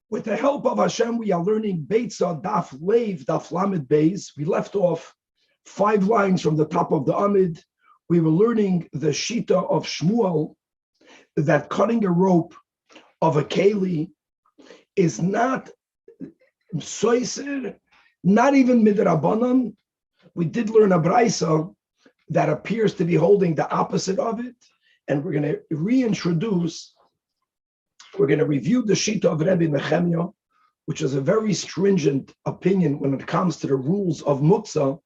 With the help of Hashem, we are learning Beitzah, Daf Lev, Daf Lamed Beis. We left off 5 lines from the top of the Amid. We were learning the Shita of Shmuel, that cutting a rope of a keli is not soiser, not even midrabanan. We did learn a Beitzah that appears to be holding the opposite of it, and we're going to reintroduce. We're going to review the Shita of Rebbe Nehemiah, which is a very stringent opinion when it comes to the rules of Muktzah,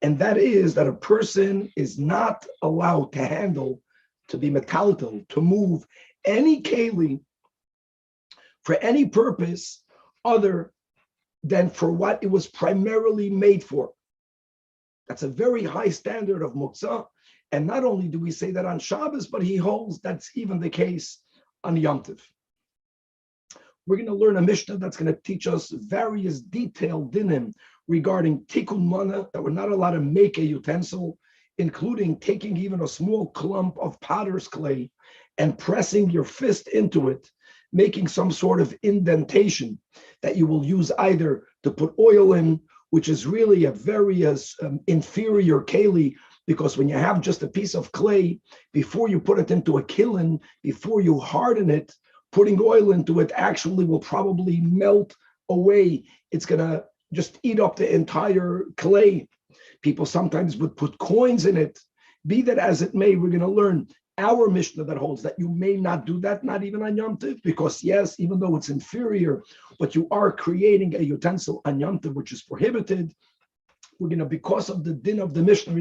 and that is that a person is not allowed to handle, to be Matilde, to move any keli for any purpose other than for what it was primarily made for. That's a very high standard of Muktzah, and not only do we say that on Shabbos, but he holds that's even the case on Yom Tov. We're going to learn a Mishnah that's going to teach us various detailed dinim regarding tikkun mana, that we're not allowed to make a utensil, including taking even a small clump of potter's clay and pressing your fist into it, making some sort of indentation that you will use either to put oil in, which is really a very inferior keli, because when you have just a piece of clay, before you put it into a kiln, before you harden it, putting oil into it actually will probably melt away. It's going to just eat up the entire clay. People sometimes would put coins in it. Be that as it may, we're going to learn our Mishnah that holds that you may not do that, not even on Yom Tov, because yes, even though it's inferior, but you are creating a utensil on Yom Tov, which is prohibited. We're going to, because of the din of the Mishnah,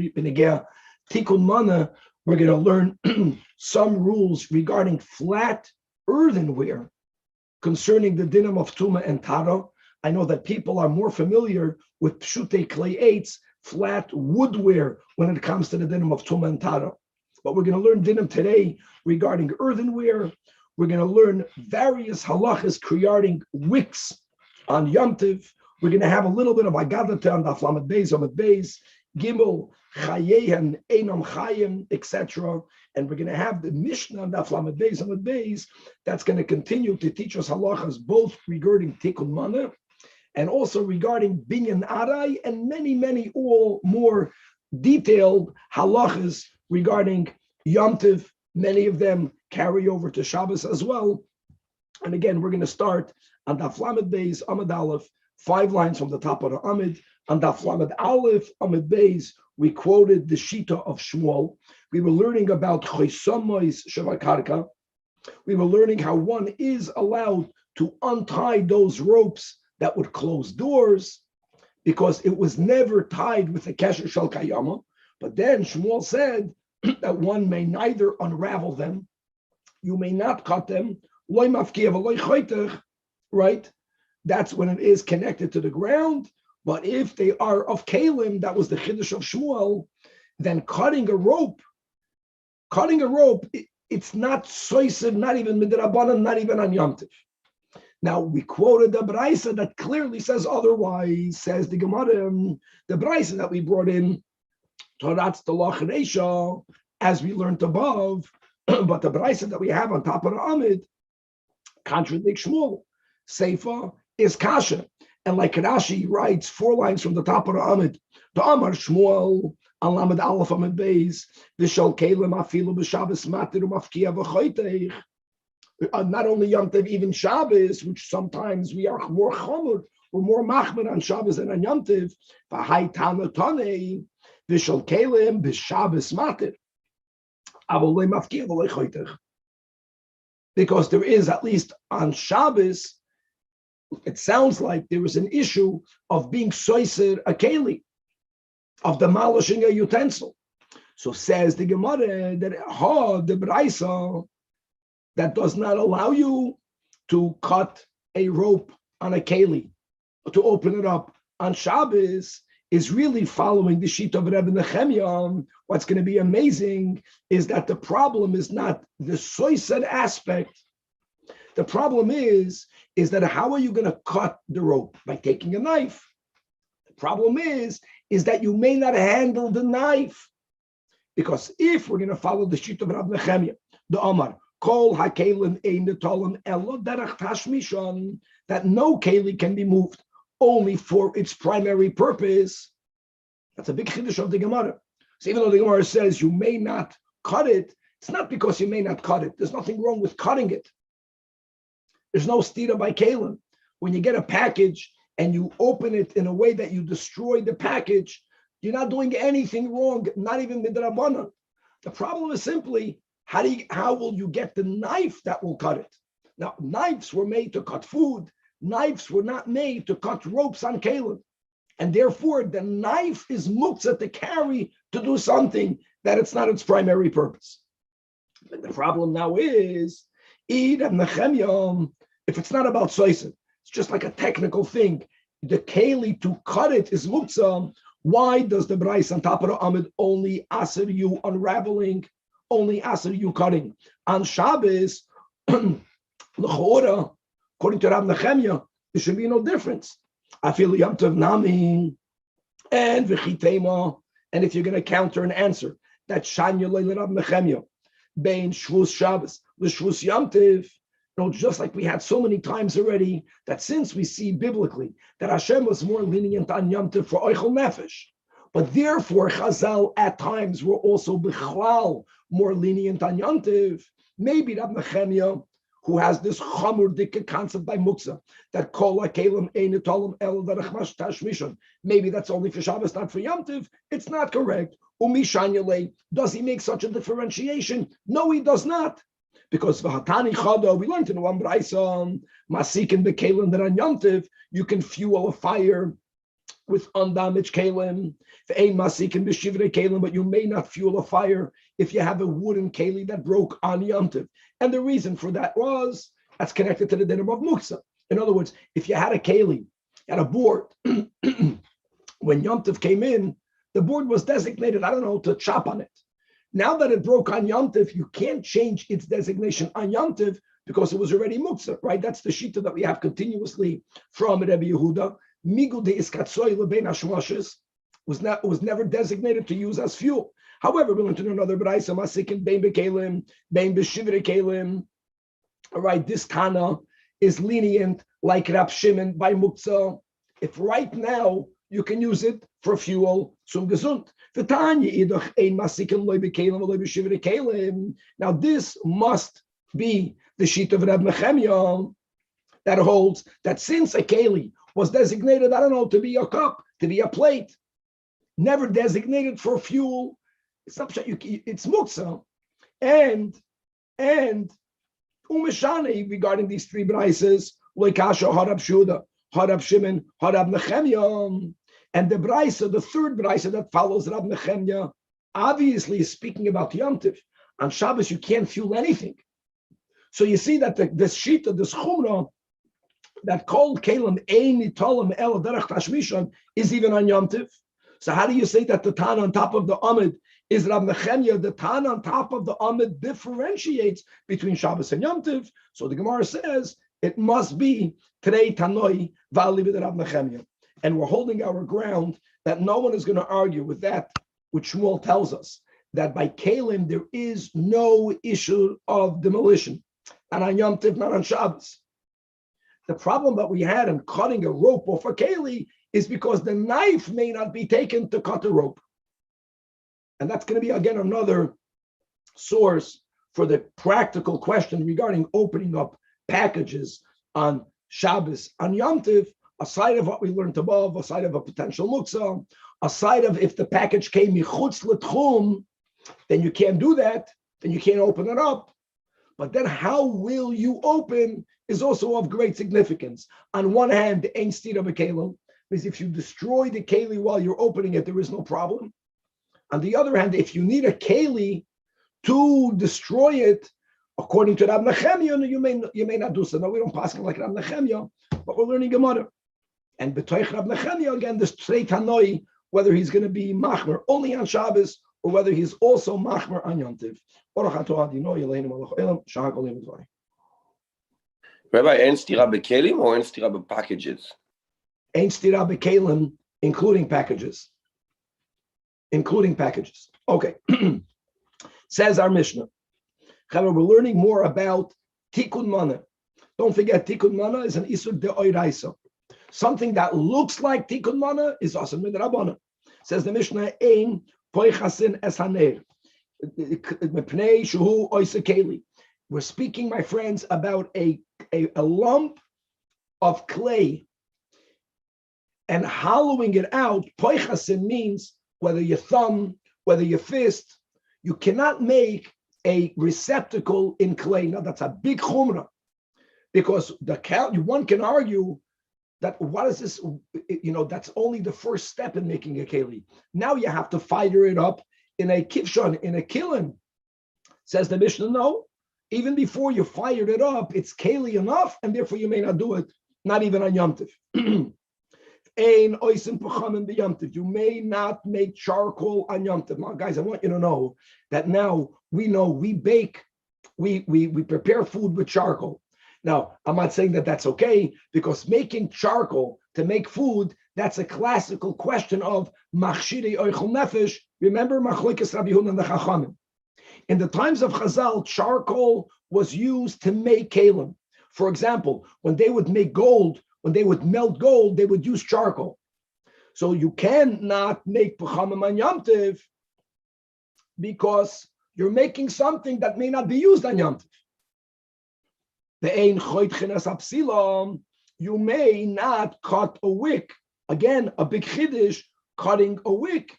Tikkun Mana, we're going to learn some rules regarding flat earthenware concerning the dinim of Tuma and Tara. I know that people are more familiar with pshute clay eights, flat woodware, when it comes to the dinim of Tuma and Tara. But we're going to learn dinim today regarding earthenware. We're going to learn various halachas regarding wicks on Yom Tov. We're going to have a little bit of Agadata on Daf Lamed Beis, Amud Beis, Gimel, Chayehem, Einam Chayim, etc. And we're going to have the Mishnah on Daf Lamed Beis, Amud Beis, that's going to continue to teach us halachas both regarding Tikkun Mana and also regarding Binyan Arai, and many all more detailed halachas regarding Yom Tov. Many of them carry over to Shabbos as well. And again, we're going to start on Daf Lamed Beis, Amud Aleph, 5 lines from the top of the Amid. On Daf Lamed Aleph, Amud Beis, we quoted the Shita of Shmuel. We were learning about Chosomois Shavakarka. We were learning how one is allowed to untie those ropes that would close doors, because it was never tied with a Kesher Shel Kayama. But then Shmuel said that one may neither unravel them, you may not cut them, right? That's when it is connected to the ground. But if they are of kalim, that was the chiddush of Shmuel, then cutting a rope, it's not soisev, not even midrabanan, not even on Yom Tov. Now, we quoted the Beitzah that clearly says otherwise, says the Gemara, the Beitzah that we brought in, Toratz Talach Reisha, as we learned above, but the Beitzah that we have on top of the Amid contradicts Shmuel. Seifa is kasha. And like Rashi writes 4 lines from the top of the Amid, the Amar Shmuel, Alamed Aleph Amid Beis, V'shal Kelim Afilu B'Shabbos Matir U'Mafkia V'Choyteich. Not only Yom Tov, even Shabbos, which sometimes we are more chamur, we're more machmer on Shabbos than on Yom Tov. V'hai Tana Tanei, V'shal Kelim B'Shabbos Matir. Avolei Mafkia V'Lei Choyteich. Because there is, at least on Shabbos, it sounds like there was an issue of being soiser a keli, of demolishing a utensil. So says the Gemara that the Beitzah that does not allow you to cut a rope on a keli, to open it up on Shabbos, is really following the Shita of Rebbe Nehemiah. What's going to be amazing is that the problem is not the soiser aspect. The problem is that how are you going to cut the rope? By taking a knife. The problem is that you may not handle the knife. Because if we're going to follow the Shita of Rebbe Nehemiah, the Amar, Kol hakelim ein netolim elo derech tashmishon, that no keli can be moved only for its primary purpose. That's a big chiddush of the Gemara. So even though the Gemara says you may not cut it, it's not because you may not cut it. There's nothing wrong with cutting it. There's no stira by kalim. When you get a package and you open it in a way that you destroy the package, you're not doing anything wrong, not even midrabanan. The problem is simply, how will you get the knife that will cut it? Now, knives were made to cut food. Knives were not made to cut ropes on kalim. And therefore, the knife is muktzah to carry to do something that it's not its primary purpose. But the problem now is, if it's not about soisin, it's just like a technical thing. The keli to cut it is muktzah. Why does the Brais on top of the Amid only aser you unraveling, only aser you cutting? On Shabbos, l'chora, according to Rab Nechemya, there should be no difference. I feel Yom Tov Nami and V'chitema, and if you're going to counter and answer that Shanya Leil Rab Nechemya, Bein Shvus Shabbos, L'Shvus Yom Tov, just like we had so many times already, that since we see biblically that Hashem was more lenient on Yom Tov for Oichel Nefesh, but therefore Chazal at times were also Bichlal more lenient on Yom Tov, maybe Rab Nechemya, who has this chamur dikka concept by Muksa, that kol hakelim ein netolim el derech tashmishon. Maybe that's only for Shabbos, not for Yom Tov. It's not correct. Umishanyale, does he make such a differentiation? No, he does not. Because v'hatani chada, we learned in one Beitzah, masikin bekelim that on Yom Tov, you can fuel a fire with undamaged kelim. Ve'ein masikin b'shivrei kelim, but you may not fuel a fire if you have a wooden keli that broke on Yom Tov. And the reason for that was, that's connected to the dinner of Muksa. In other words, if you had a keli, had a board, when Yom Tov came in, the board was designated, to chop on it. Now that it broke on Yom Tov, you can't change its designation on Yom Tov because it was already Muksa, right? That's the shita that we have continuously from Rebbe Yehuda. Migu de iskatsoy lebein hashmoshes was never designated to use as fuel. However, we learned in another B'raisa, masikin bein bekelim, bein b'shivre kelim. All right, this Tana is lenient like Rab Shimon by Muktzah. If right now you can use it for fuel, zum gesund. Now this must be the sheet of Rab Nechemya that holds that since a keli was designated, to be a cup, to be a plate, never designated for fuel, it's not it's muktzah, and umeshani regarding these three braises, loikasha harab shuda, harab shimon, harab nechemya, and the braisa, the third braisa that follows Rab Nechemya, obviously is speaking about Yom Tov. On Shabbos you can't fuel anything, so you see that this shita, this chumrah, that called kalim ein nitolim el derech tashmishon is even on Yom Tov. So how do you say that the Tana on top of the Amid is Rab Nechemya? The Tana on top of the Amid differentiates between Shabbos and Yom Tov. So the Gemara says it must be Trei Tanoi Vali with Rab Nechemya. And we're holding our ground that no one is going to argue with that, which Shmuel tells us, that by Kalim there is no issue of demolition. And on Yom Tov, not on Shabbos. The problem that we had in cutting a rope off a keli is because the knife may not be taken to cut the rope. And that's going to be, again, another source for the practical question regarding opening up packages on Shabbos, on Yom Tov, aside of what we learned above, aside of a potential muktzah, aside of if the package came michutz l'tchum, then you can't do that, then you can't open it up. But then how will you open is also of great significance. On one hand, the ein stira b'kelim, because if you destroy the keli while you're opening it, there is no problem. On the other hand, if you need a keli to destroy it, according to Rab Nechemya, you may not do so. Now we don't pass like Rab Nechemya, but we're learning Gemara. And b'toich Rab Nechemya, again, this Trei Tanoi, whether he's going to be machmer only on Shabbos or whether he's also machmer on Yom Tov. Rabbi, ein stira b'kelim or ein stira b'packages? Ein stira b'kelim, including packages. Including packages. Okay. Says our Mishnah. We're learning more about tikkun mana. Don't forget, tikkun mana is an isur de'oraisa. Something that looks like tikkun mana is asur midrabana. Says the Mishnah, ein poichasin es haner. We're speaking, my friends, about a lump of clay and hollowing it out. Poichasin means whether your thumb, whether your fist, you cannot make a receptacle in clay. Now that's a big chumrah, because one can argue that what is this? That's only the first step in making a keli. Now you have to fire it up in a kivshon, in a kiln. Says the Mishnah, no. Even before you fired it up, it's keli enough, and therefore you may not do it, not even on Yom Tov. You may not make charcoal on Yom Tov. Now, guys, I want you to know that now we know we bake, we prepare food with charcoal. Now, I'm not saying that that's okay, because making charcoal to make food, that's a classical question of machshirei oichel nefesh. Remember machlokes Rabbi Yehuda and the Chachamim. In the times of Chazal, charcoal was used to make kalim. For example, when they would make gold, when they would melt gold, they would use charcoal. So you cannot make pechamim on Yom Tov because you're making something that may not be used on Yom Tov. You may not cut a wick. Again, a big chiddush, cutting a wick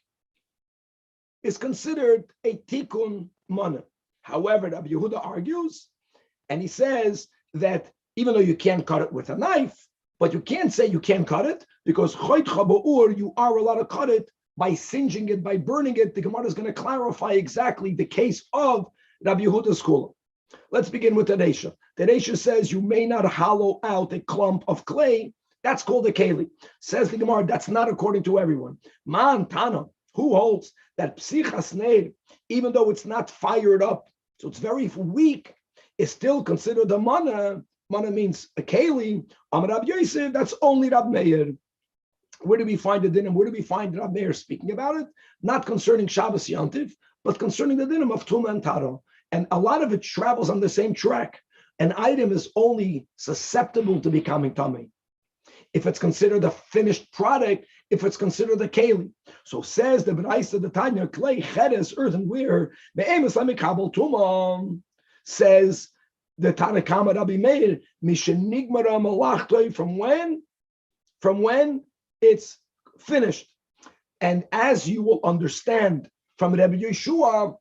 is considered a tikkun mana. However, Rabbi Yehuda argues, and he says that even though you can't cut it with a knife, but you can't say you can't cut it, because you are allowed to cut it by singeing it, by burning it. The Gemara is going to clarify exactly the case of Rabbi Yehuda's school. Let's begin with the Reisha. The Reisha says you may not hollow out a clump of clay. That's called a keli. Says the Gemara, that's not according to everyone. Man Tana, who holds that psichas neir, even though it's not fired up, so it's very weak, is still considered a mana. Mana means a keli. Amar Rab Yosef, that's only Rab Meir. Where do we find the dinim? Where do we find Rab Meir speaking about it? Not concerning Shabbos Yantiv, but concerning the dinim of Tuma and Tara. And a lot of it travels on the same track. An item is only susceptible to becoming tummy if it's considered a finished product, if it's considered a keli. So says the Beitzah, the Tanya, clay, cheres, earthenware, be'emes lamikabel tumah, says the Tanach Rabbi Meir, mishenigmara malachtoi, from when it's finished. And as you will understand from Rabbi Yeshua,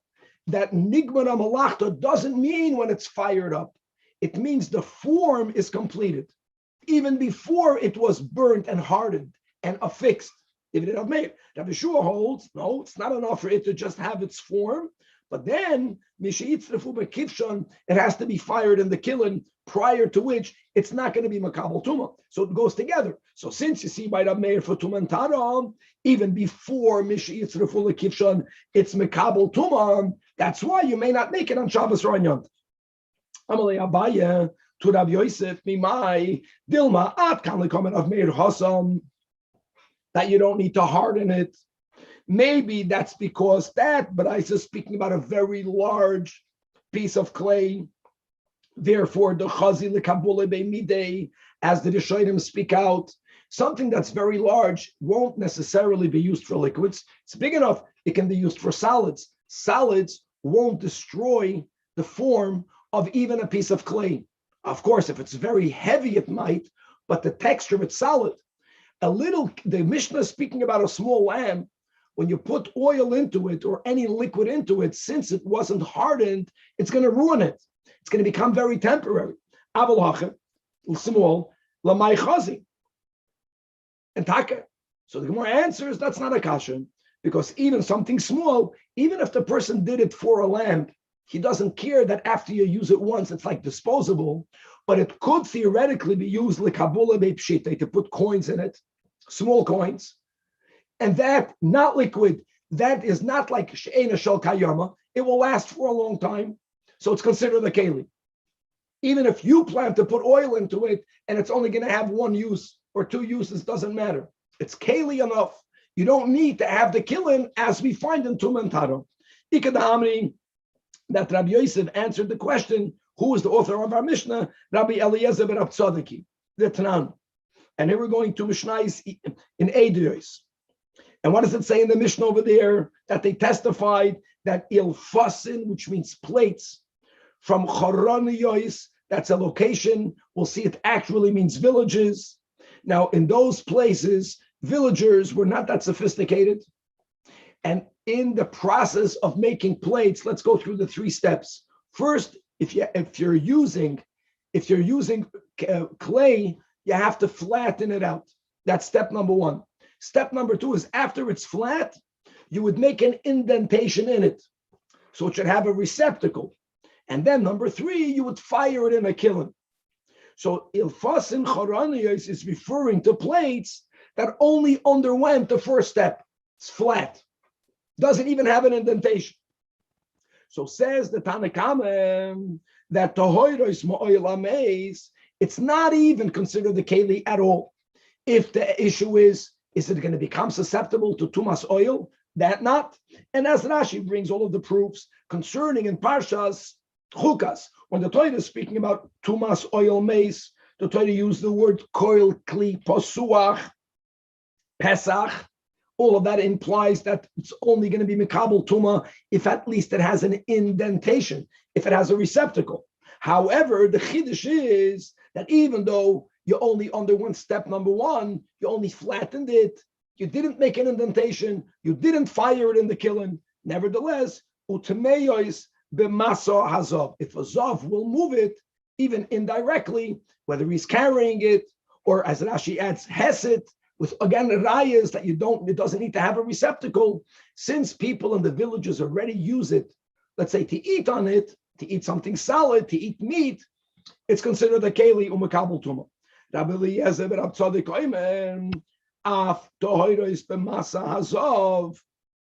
that nigmara malachta doesn't mean when it's fired up. It means the form is completed, even before it was burnt and hardened and affixed. If it had made, Rabbi Yeshua holds, no, it's not enough for it to just have its form, but then it has to be fired in the kiln, prior to which it's not going to be makabel tumah. So it goes together. So since you see by Rab Meir for tumah and tara, even before mishiyitzrefu lekivshon, it's makabel tumah. That's why you may not make it on Shabbos or on Yom Tov. Amalei Abaye to Rabbi Yosef mimai dilma at kan lekomen of Meir Hassan, that you don't need to harden it. Maybe that's because that, but I was speaking about a very large piece of clay. Therefore, the chazi lekabule beimidei, as the Rishonim speak out, something that's very large won't necessarily be used for liquids. It's big enough; it can be used for solids. Solids won't destroy the form of even a piece of clay. Of course, if it's very heavy, it might, but the texture of it's solid. The Mishnah is speaking about a small lamb. When you put oil into it or any liquid into it, since it wasn't hardened, it's going to ruin it. It's going to become very temporary. Small, lamai chazi, and taka. So the Gemara answers that's not a kasha, because even something small, even if the person did it for a lamp, he doesn't care that after you use it once, it's like disposable, but it could theoretically be used lekabula beipshite, to put coins in it, small coins. And that, not liquid, that is not like she'ena shel kayama. It will last for a long time. So it's considered a keli. Even if you plan to put oil into it and it's only going to have one use or two uses, doesn't matter. It's keli enough. You don't need to have the killing, as we find in Tum and Taro. Ikadamri that Rabbi Yosef answered the question, who is the author of our Mishnah? Rabbi Eliezer ben Tzadiki, the Tanan. And here we're going to Mishnahs in Eidiyos. And what does it say in the Mishnah over there? That they testified that ilfasin, which means plates, from Choroniyos, that's a location. We'll see it actually means villages. Now, in those places, villagers were not that sophisticated. And in the process of making plates, let's go through the 3 steps. First, if you're using clay, you have to flatten it out. That's step number 1. Step number 2 is after it's flat, you would make an indentation in it. So it should have a receptacle. And then number 3, you would fire it in a kiln. So ilfasin choroniyos is referring to plates that only underwent the first step. It's flat. Doesn't even have an indentation. So says the Tanach that tohoiros ma'oil ameis, it's not even considered the keli at all. If the issue is it going to become susceptible to tumas oil? That not. And as Rashi brings all of the proofs concerning in Parshas Chukas, when the Torah is speaking about tumas oil mace, the Torah used the word koil kli posuach, pesach. All of that implies that it's only going to be mikabel tuma if at least it has an indentation, if it has a receptacle. However, the chiddush is that even though you only underwent step number 1, you only flattened it, you didn't make an indentation, you didn't fire it in the kiln. Nevertheless, utemeyos b'masa hazav. If a zav will move it, even indirectly, whether he's carrying it or, as Rashi adds, hesed, with again rayas that it doesn't need to have a receptacle, since people in the villages already use it, let's say to eat on it, to eat something solid, to eat meat, it's considered a keli umakabel tuma. Rabbi Eliezer ben Tzaddik oimen af tohoros b'masa hazav.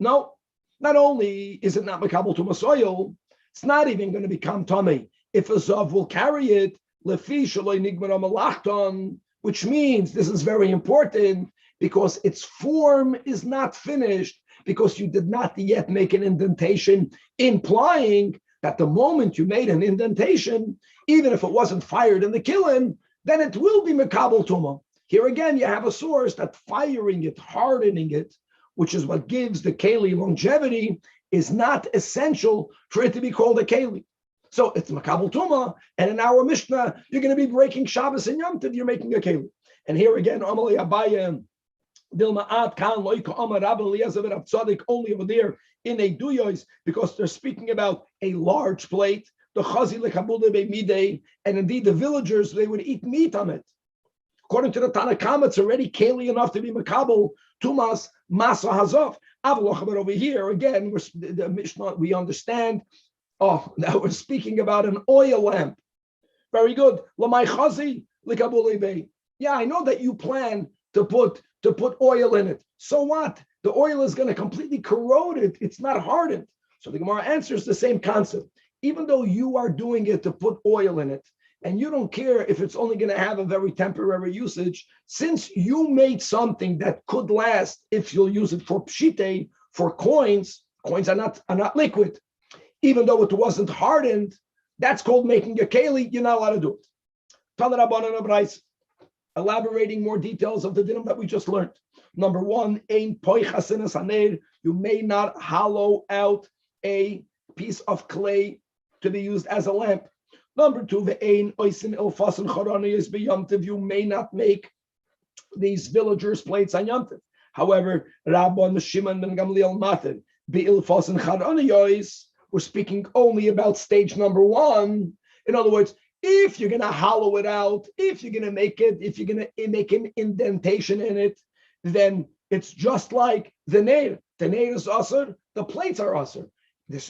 No, not only is it not makabel tuma soil, it's not even going to become tummy if a zav will carry it lefi shaloi nigmar malachton, which means this is very important because its form is not finished because you did not yet make an indentation, implying that the moment you made an indentation, even if it wasn't fired in the kiln, then it will be mekabel tuma. Here again, you have a source that firing it, hardening it, which is what gives the keli longevity, is not essential for it to be called a keli. So it's makabel tuma, and in our Mishnah, you're going to be breaking Shabbos and Yom Tov, you're making a keli. And here again, Amalei Abaye, Dilma'at Kan Loika Amar Rabbi Eliezer ben Tzaddik, only over there in a duyos, because they're speaking about a large plate, the chazi lekabule be'midei, and indeed the villagers, they would eat meat on it. According to the Tanach, it's already keli enough to be makabel tumas masa hazov. But over here again, the Mishnah, we understand. Oh, now we're speaking about an oil lamp. Very good. Lamai chazi lekabule be. Yeah, I know that you plan to put oil in it. So what? The oil is going to completely corrode it. It's not hardened. So the Gemara answers the same concept. Even though you are doing it to put oil in it, and you don't care if it's only going to have a very temporary usage, since you made something that could last if you'll use it for pshite, for coins are not liquid. Even though it wasn't hardened, that's called making a keli. You're not allowed to do it. Tanach Rabbanan Abrayis, elaborating more details of the dinim that we just learned. Number 1, ein poichasenes haner. You may not hollow out a piece of clay to be used as a lamp. Number 2, ve'ein oisin ilfasin choroniyos b'yom tov. You may not make these villagers' plates on Yom Tov. However, Rabban Shimon ben Gamliel matir be'ilfasin choroniyos. We're speaking only about stage number 1. In other words, if you're going to hollow it out, if you're going to make an indentation in it, then it's just like the nail. The nail is asur, the plates are asur.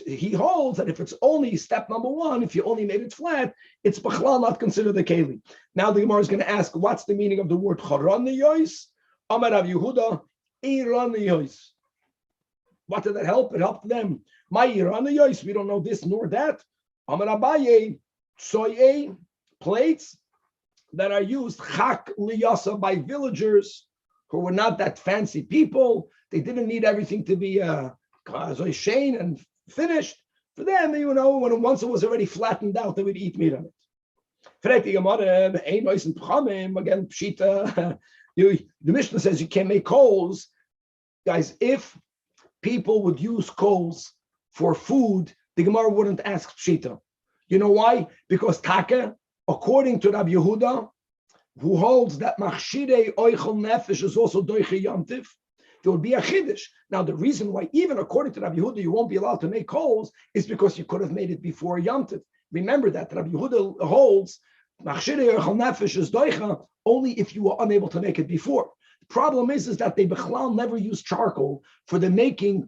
He holds that if it's only step number 1, if you only made it flat, it's b'chlal not considered a keli. Now the Gemara is going to ask, what's the meaning of the word choroniyos? Amar Rav Yehuda, iraniyos. What did that help? It helped them. My iraniyos, we don't know this nor that. Amar Abaye, soye, plates that are used chak liyasa by villagers who were not that fancy people. They didn't need everything to be shane and finished. For them, when once it was already flattened out, they would eat meat on it. Again, Pshita, the Mishnah says you can't make coals. Guys, if people would use coals for food, the Gemara wouldn't ask Pshita. You know why? Because Taka, according to Rabbi Yehuda, who holds that Machshirei Oichel Nefesh is also Doiche Yamtiv, there would be a Chiddush. Now, the reason why, even according to Rabbi Yehuda, you won't be allowed to make coals is because you could have made it before Yamtiv. Remember that Rabbi Yehuda holds Machshirei Oichel Nefesh is Doiche only if you were unable to make it before. The problem is that they Bechlal never use charcoal for the making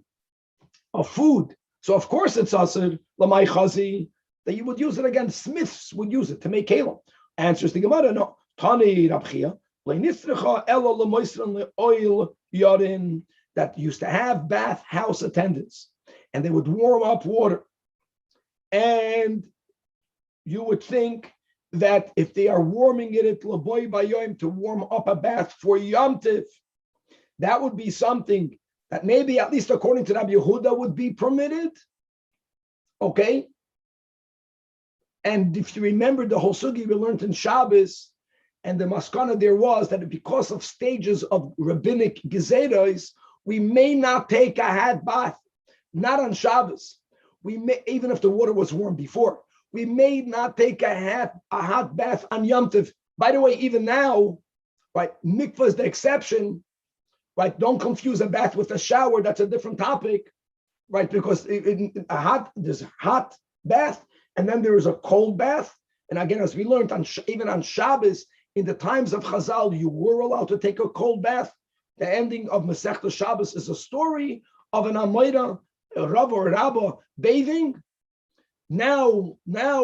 of food. So, of course, it's Asr, Lamai Chazi, that you would use it again. Smiths would use it to make kalim. Answers the Gemara, no. Tani Rabchia, oil yarin, that used to have bathhouse attendants, and they would warm up water. And you would think that if they are warming it at Laboy Bayoim to warm up a bath for Yom Tiv, that would be something that maybe, at least according to Rabbi Yehuda, would be permitted. Okay? And if you remember the whole sugi we learned in Shabbos, and the maskana there was that because of stages of rabbinic gezeros, we may not take a hot bath, not on Shabbos. We may, even if the water was warm before, we may not take a hot bath on Yom Tov. By the way, even now, right, mikvah is the exception, right? Don't confuse a bath with a shower. That's a different topic, right? Because there's a hot bath, and then there is a cold bath. And again, as we learned, even on Shabbos, in the times of Chazal, you were allowed to take a cold bath. The ending of Masechta Shabbos is a story of an Amoira, a Rav or a Rabba bathing. Now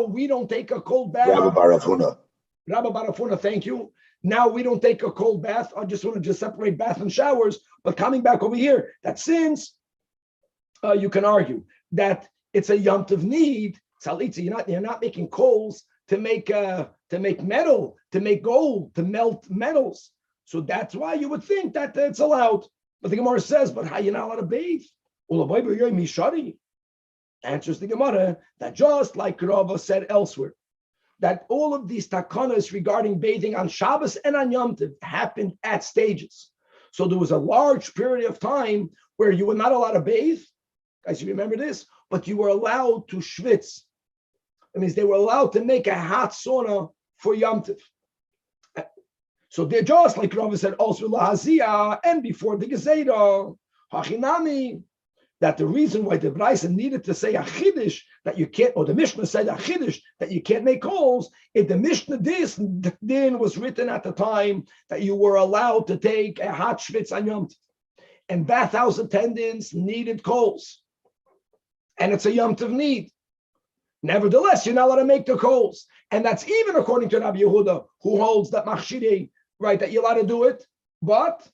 we don't take a cold bath. Rabba Barafuna, thank you. Now we don't take a cold bath. I just want to separate bath and showers. But coming back over here, that since you can argue that it's a Yom Tov need, Salitza, you're not making coals to make metal, to make gold, to melt metals. So that's why you would think that it's allowed. But the Gemara says, but how you not allowed to bathe? Answers the Gemara that just like Rava said elsewhere, that all of these takanas regarding bathing on Shabbos and on Yom Tov happened at stages. So there was a large period of time where you were not allowed to bathe. Guys, you remember this? But you were allowed to schwitz. That means they were allowed to make a hot sauna for Yom Tov. So they're just like Rava said, also lahazia, and before the Gezeda, hachinami, that the reason why the Beitzah needed to say a chiddush that you can't, or the Mishnah said a chiddush that you can't make coals, if the Mishnah din was written at the time that you were allowed to take a hot schwitz on Yom Tov, and bathhouse attendants needed coals, and it's a Yom Tov need. Nevertheless, you're not allowed to make the coals. And that's even according to Rabbi Yehuda, who holds that machshirei, right, that you're allowed to do it, but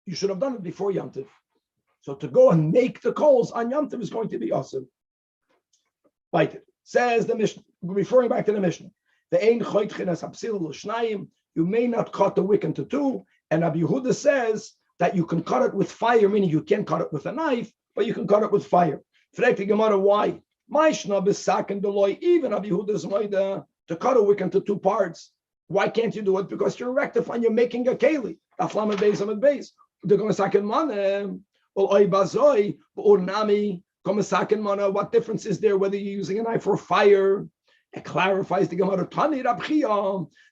you should have done it before Yom Tov. So to go and make the coals on Yom Tov is going to be awesome. Right. Says the Mishnah, referring back to the Mishnah, you may not cut the wick into two. And Rabbi Yehuda says that you can cut it with fire, meaning you can't cut it with a knife, but you can cut it with fire. Frag the Gemara, why? Even Rabbi Yehuda's moida to cut a wick into two parts. Why can't you do it? Because you're rectifying, you're making a keli. They're going to second mana. What difference is there whether you're using a knife or fire? It clarifies the Gemara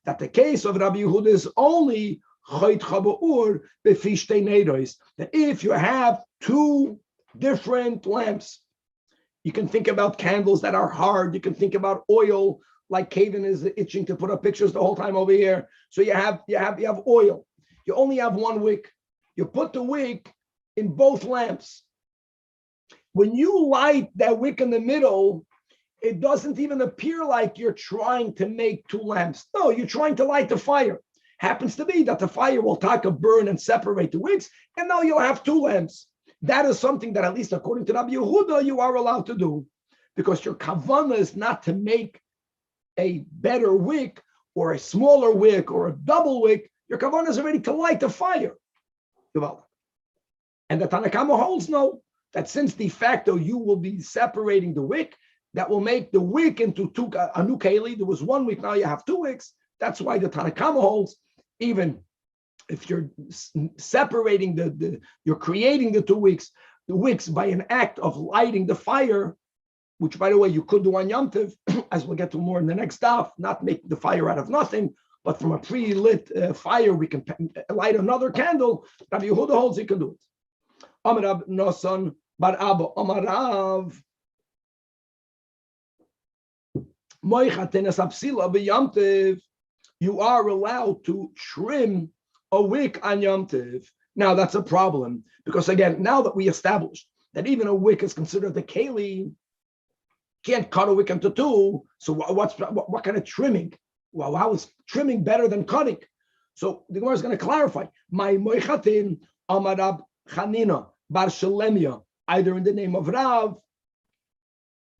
that the case of Rabbi Yehuda is only that if you have two different lamps, you can think about candles that are hard. You can think about oil, like Kevin is itching to put up pictures the whole time over here. So you have oil. You only have one wick. You put the wick in both lamps. When you light that wick in the middle, it doesn't even appear like you're trying to make two lamps. No, you're trying to light the fire. Happens to be that the fire will take a burn and separate the wicks, and now you'll have two lamps. That is something that, at least according to Rabbi Yehuda, you are allowed to do, because your kavanah is not to make a better wick or a smaller wick or a double wick. Your kavanah is already to light the fire. And the Tanach holds no. that since de facto you will be separating the wick, that will make the wick into a new keli. There was 1 wick, now you have 2 wicks. That's why the Tanach holds, even if you're separating you're creating the 2 wicks by an act of lighting the fire, which, by the way, you could do on Yom Tov, as we'll get to more in the next daf, not make the fire out of nothing, but from a pre-lit fire, we can light another candle. Rabbi Yehuda holds you can do it. Amar Nasan bar Abba Amar Rav Moichatenas Apsila b'Yom Tov. You are allowed to trim a wick on Yom Tov. Now that's a problem because, again, now that we established that even a wick is considered a keli, can't cut a wick into 2. So what kind of trimming? Well, how is trimming better than cutting? So the Gemara is going to clarify. My moichatin amarab chanina bar shelemia, either in the name of Rav,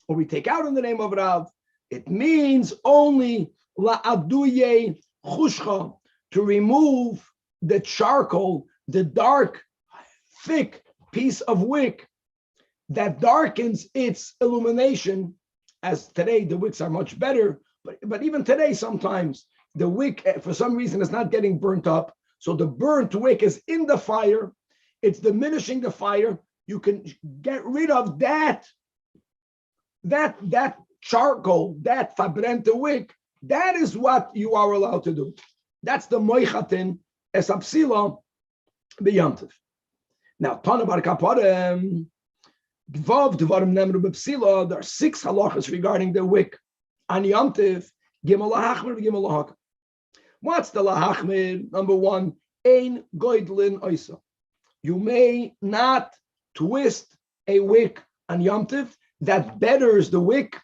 or we take out in the name of Rav. It means only la aduye chushcha, to remove the charcoal, the dark, thick piece of wick that darkens its illumination. As today the wicks are much better, but even today sometimes the wick for some reason is not getting burnt up. So the burnt wick is in the fire, it's diminishing the fire. You can get rid of that charcoal, that fabrente wick. That is what you are allowed to do. That's the moichatin esapsila b'yamtiv. Now, Tana bar kaparem, gvav dvarim nemru b'psila. There are 6 halachas regarding the wick on yamtiv. Gimel lahachmir, gimel lahak. What's the lahachmir? Number 1, ein goydlin oisa. You may not twist a wick on yamtiv that betters the wick.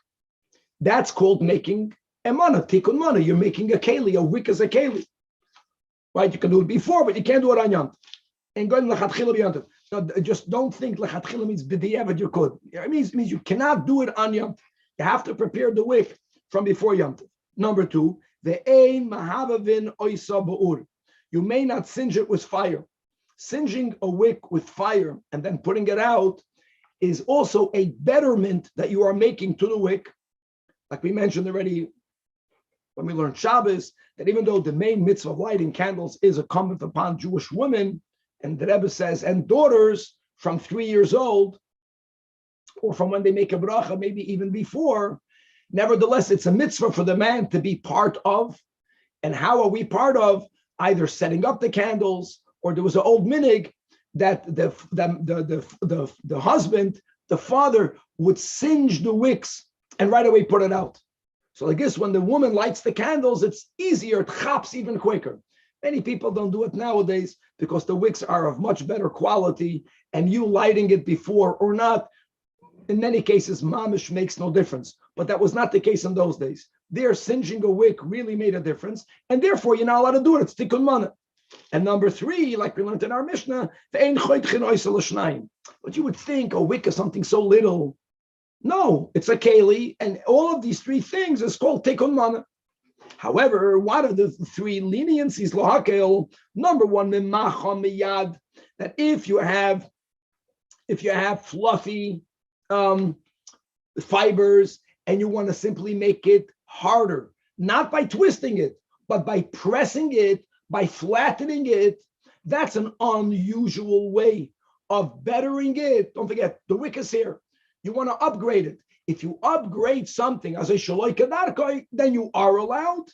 That's called making a mana, tikkun mana. You're making a keli. A wick is a keli, right? You can do it before, but you can't do it on yamtiv. And going lechatchila b'yamtiv. No, just don't think lechatchila means b'diavad you could. It means you cannot do it on yamtiv. You have to prepare the wick from before yamtiv. Number 2, the ein mahavavin oisa ba'ur. You may not singe it with fire. Singeing a wick with fire and then putting it out is also a betterment that you are making to the wick. Like we mentioned already when we learned Shabbos, that even though the main mitzvah of lighting candles is incumbent upon Jewish women, and the Rebbe says, and daughters from 3 years old, or from when they make a bracha, maybe even before, nevertheless, it's a mitzvah for the man to be part of. And how are we part of? Either setting up the candles, or there was an old minig that the husband, the father, would singe the wicks and right away put it out. So I guess when the woman lights the candles, it's easier, it chaps even quicker. Many people don't do it nowadays because the wicks are of much better quality, and you lighting it before or not, in many cases, mamish makes no difference. But that was not the case in those days. There, singeing a wick really made a difference, and therefore you're not allowed to do it. It's tikkun mana. And number 3, like we learned in our Mishnah, but you would think a wick is something so little. No, it's a keli, and all of these 3 things is called tikkun mana. However, what are the 3 leniencies? Lahakel. Number 1, miyad, that if you have fluffy fibers and you want to simply make it harder, not by twisting it, but by pressing it, by flattening it, that's an unusual way of bettering it. Don't forget, the wick is here. You want to upgrade it. If you upgrade something as a shaloi kadarkoi, then you are allowed.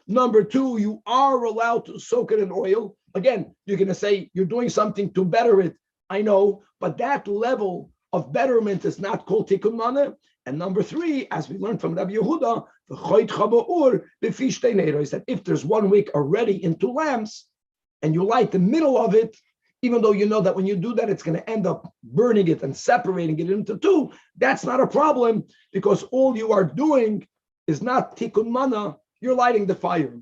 Number 2, you are allowed to soak it in oil. Again, you're going to say you're doing something to better it. I know, but that level of betterment is not called tikkun mana. And number 3, as we learned from Rabbi Yehuda, that if there's 1 wick already in 2 lamps, and you light the middle of it, even though you know that when you do that, it's going to end up burning it and separating it into 2, that's not a problem, because all you are doing is not tikkun mana, you're lighting the fire.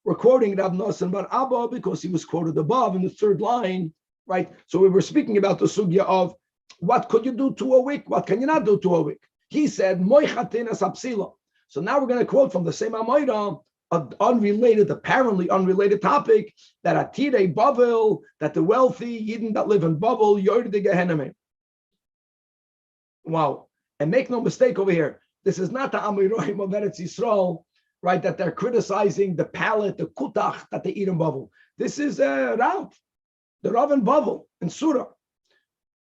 We're quoting Rav Nosson Bar Abba because he was quoted above in the 3rd line, right? So we were speaking about the sugya of what could you do to a wick, what can you not do to a wick? He said, Moichatin as apsila. So now we're going to quote from the same Amoira, an apparently unrelated topic, that Atire Bavel, that the wealthy Yidden that live in Bavel, Yord de Gehenna. Wow. And make no mistake over here, this is not the Amiroim of Eretz Yisrael, right, that they're criticizing the palate, the kutach that they eat in Bavel. This is Rav, the Rav in Bavel, in Surah.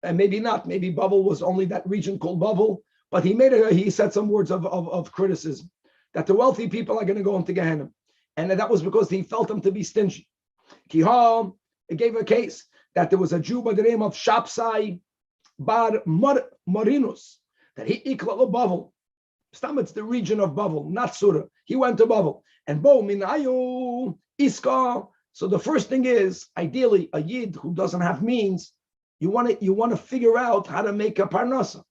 And maybe not, maybe Bavel was only that region called Bavel, but he said some words of criticism, that the wealthy people are going to go into Gehenna. And that was because he felt them to be stingy. Kiham, it gave a case that there was a Jew by the name of Shapsai Bar Marinus, that he ikla Bavel. It's the region of Bavel, not Surah. He went to Bavel. And Bo Minayu Iska. So the first thing is, ideally, a Yid who doesn't have means, you want to figure out how to make a parnasa.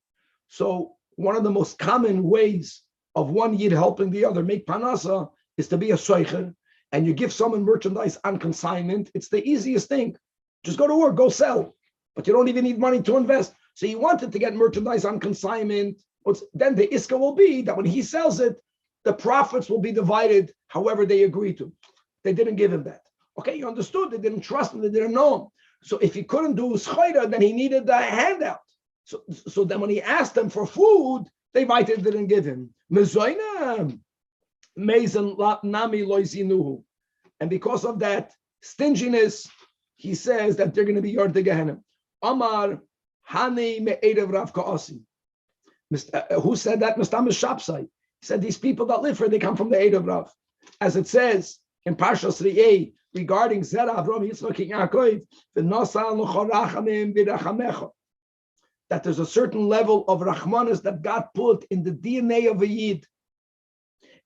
So one of the most common ways of one Yid helping the other make parnasa is to be a soicher, and you give someone merchandise on consignment. It's the easiest thing. Just go to work, go sell. But you don't even need money to invest. So he wanted to get merchandise on consignment. Then the iska will be that when he sells it, the profits will be divided however they agree to. They didn't give him that. Okay, you understood. They didn't trust him. They didn't know him. So if he couldn't do schoira, then he needed a handout. So then when he asked them for food, they didn't give him. And because of that stinginess, he says that they're going to be Yord Gehenna. Amar Hani Me'erev Rav Ka'asi. Who said that? Mistam Shapsai. He said these people that live here, they come from the Eid of Rav. As it says in Parshas Re'eh regarding Zera Avram Yitzchak Yaakov, that there's a certain level of Rachmanis that God put in the DNA of a Yid.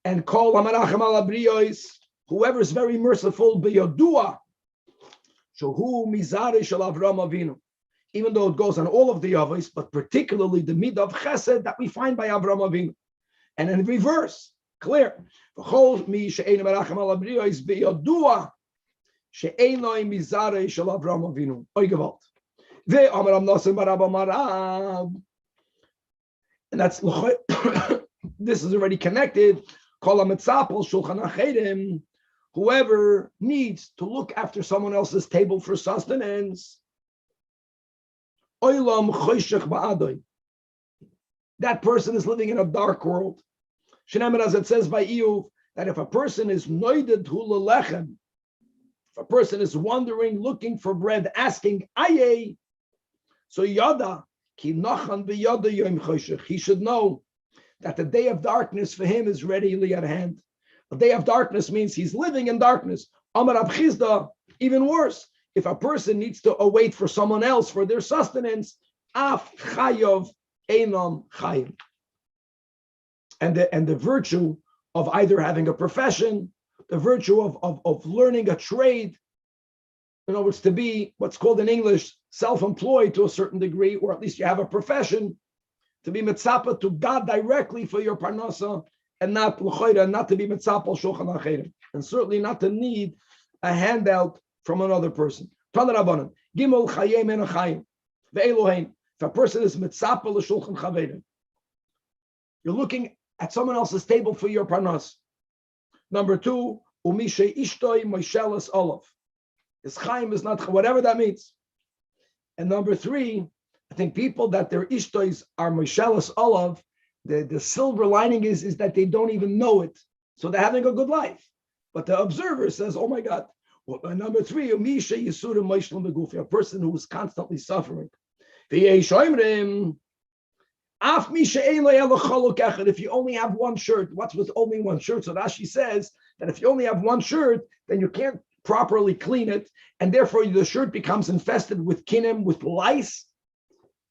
And call Amarachem al Abriyos, whoever is very merciful, Beyodua, Shohu Mizare Shel Avram Avinu. Even though it goes on all of the Avos, but particularly the Midah of Chesed that we find by Avram Avinu. And in reverse, clear. V'chol mi she'ein Amarachem al Abriyos Beyodua, she'einoi Mizare Shel Avram Avinu. Oy Gewalt. And that's this is already connected. Whoever needs to look after someone else's table for sustenance, that person is living in a dark world. As it says by Elyahu, that if a person is noided hulechem, if a person is wandering, looking for bread, asking aye, so yada ki nachan b'yada yom choshech. He should know that the day of darkness for him is readily at hand. A day of darkness means he's living in darkness. Amar Rab Chizda, even worse, if a person needs to await for someone else for their sustenance, af chayov einam chayim. And the virtue of either having a profession, the virtue of learning a trade, in other words, to be what's called in English self-employed to a certain degree, or at least you have a profession, to be mitzapa to God directly for your parnasa, and not l'choira, not to be mitzapa shulchan acherim, and certainly not to need a handout from another person. Tana Rabbanan, Gimel chayim en achayim, ve'elohein. If a person is mitzapa l'shulchan chaverim, you're looking at someone else's table for your parnas. Number two, umishe ishtoi moishelas olav. His chaim is not whatever that means. And number three, I think people that their ishtois are moishelas olav, the silver lining is that they don't even know it. So they're having a good life. But the observer says, oh my God. Well, number three, a person who is constantly suffering. If you only have one shirt, what's with only one shirt? So Rashi says that if you only have one shirt, then you can't properly clean it, and therefore the shirt becomes infested with kinim, with lice,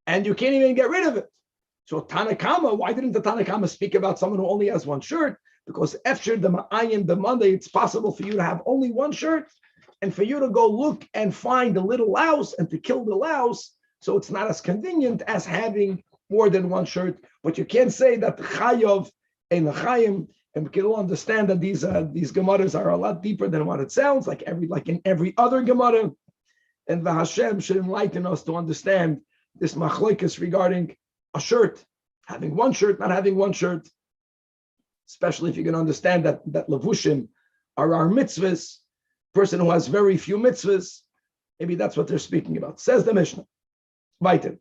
and you can't even get rid of it. So Tanakama, why didn't the Tanakama speak about someone who only has one shirt? Because after the Ma'ayin, the Monday, it's possible for you to have only one shirt, and for you to go look and find a little louse and to kill the louse. So it's not as convenient as having more than one shirt. But you can't say that the Chayov and the Chayim, and we can all understand that these Gemaras are a lot deeper than what it sounds like. In every other Gemara, and the Hashem should enlighten us to understand this machlokes regarding a shirt, having one shirt, not having one shirt. Especially if you can understand that levushim are our mitzvahs. Person who has very few mitzvahs, maybe that's what they're speaking about. Says the Mishnah. Weiter.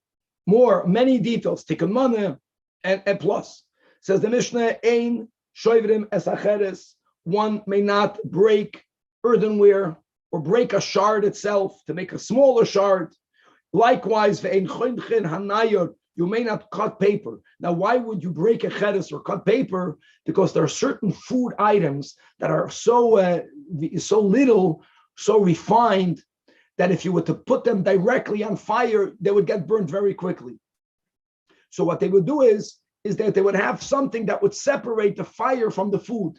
Many details. Tikkun mana and plus. Says the Mishnah, ein shoivrim es acheres. One may not break earthenware or break a shard itself to make a smaller shard. Likewise, ve'ein choinchin hanayor. You may not cut paper. Now, why would you break a cheres or cut paper? Because there are certain food items that are so little, so refined, that if you were to put them directly on fire, they would get burnt very quickly. So what they would do is that they would have something that would separate the fire from the food.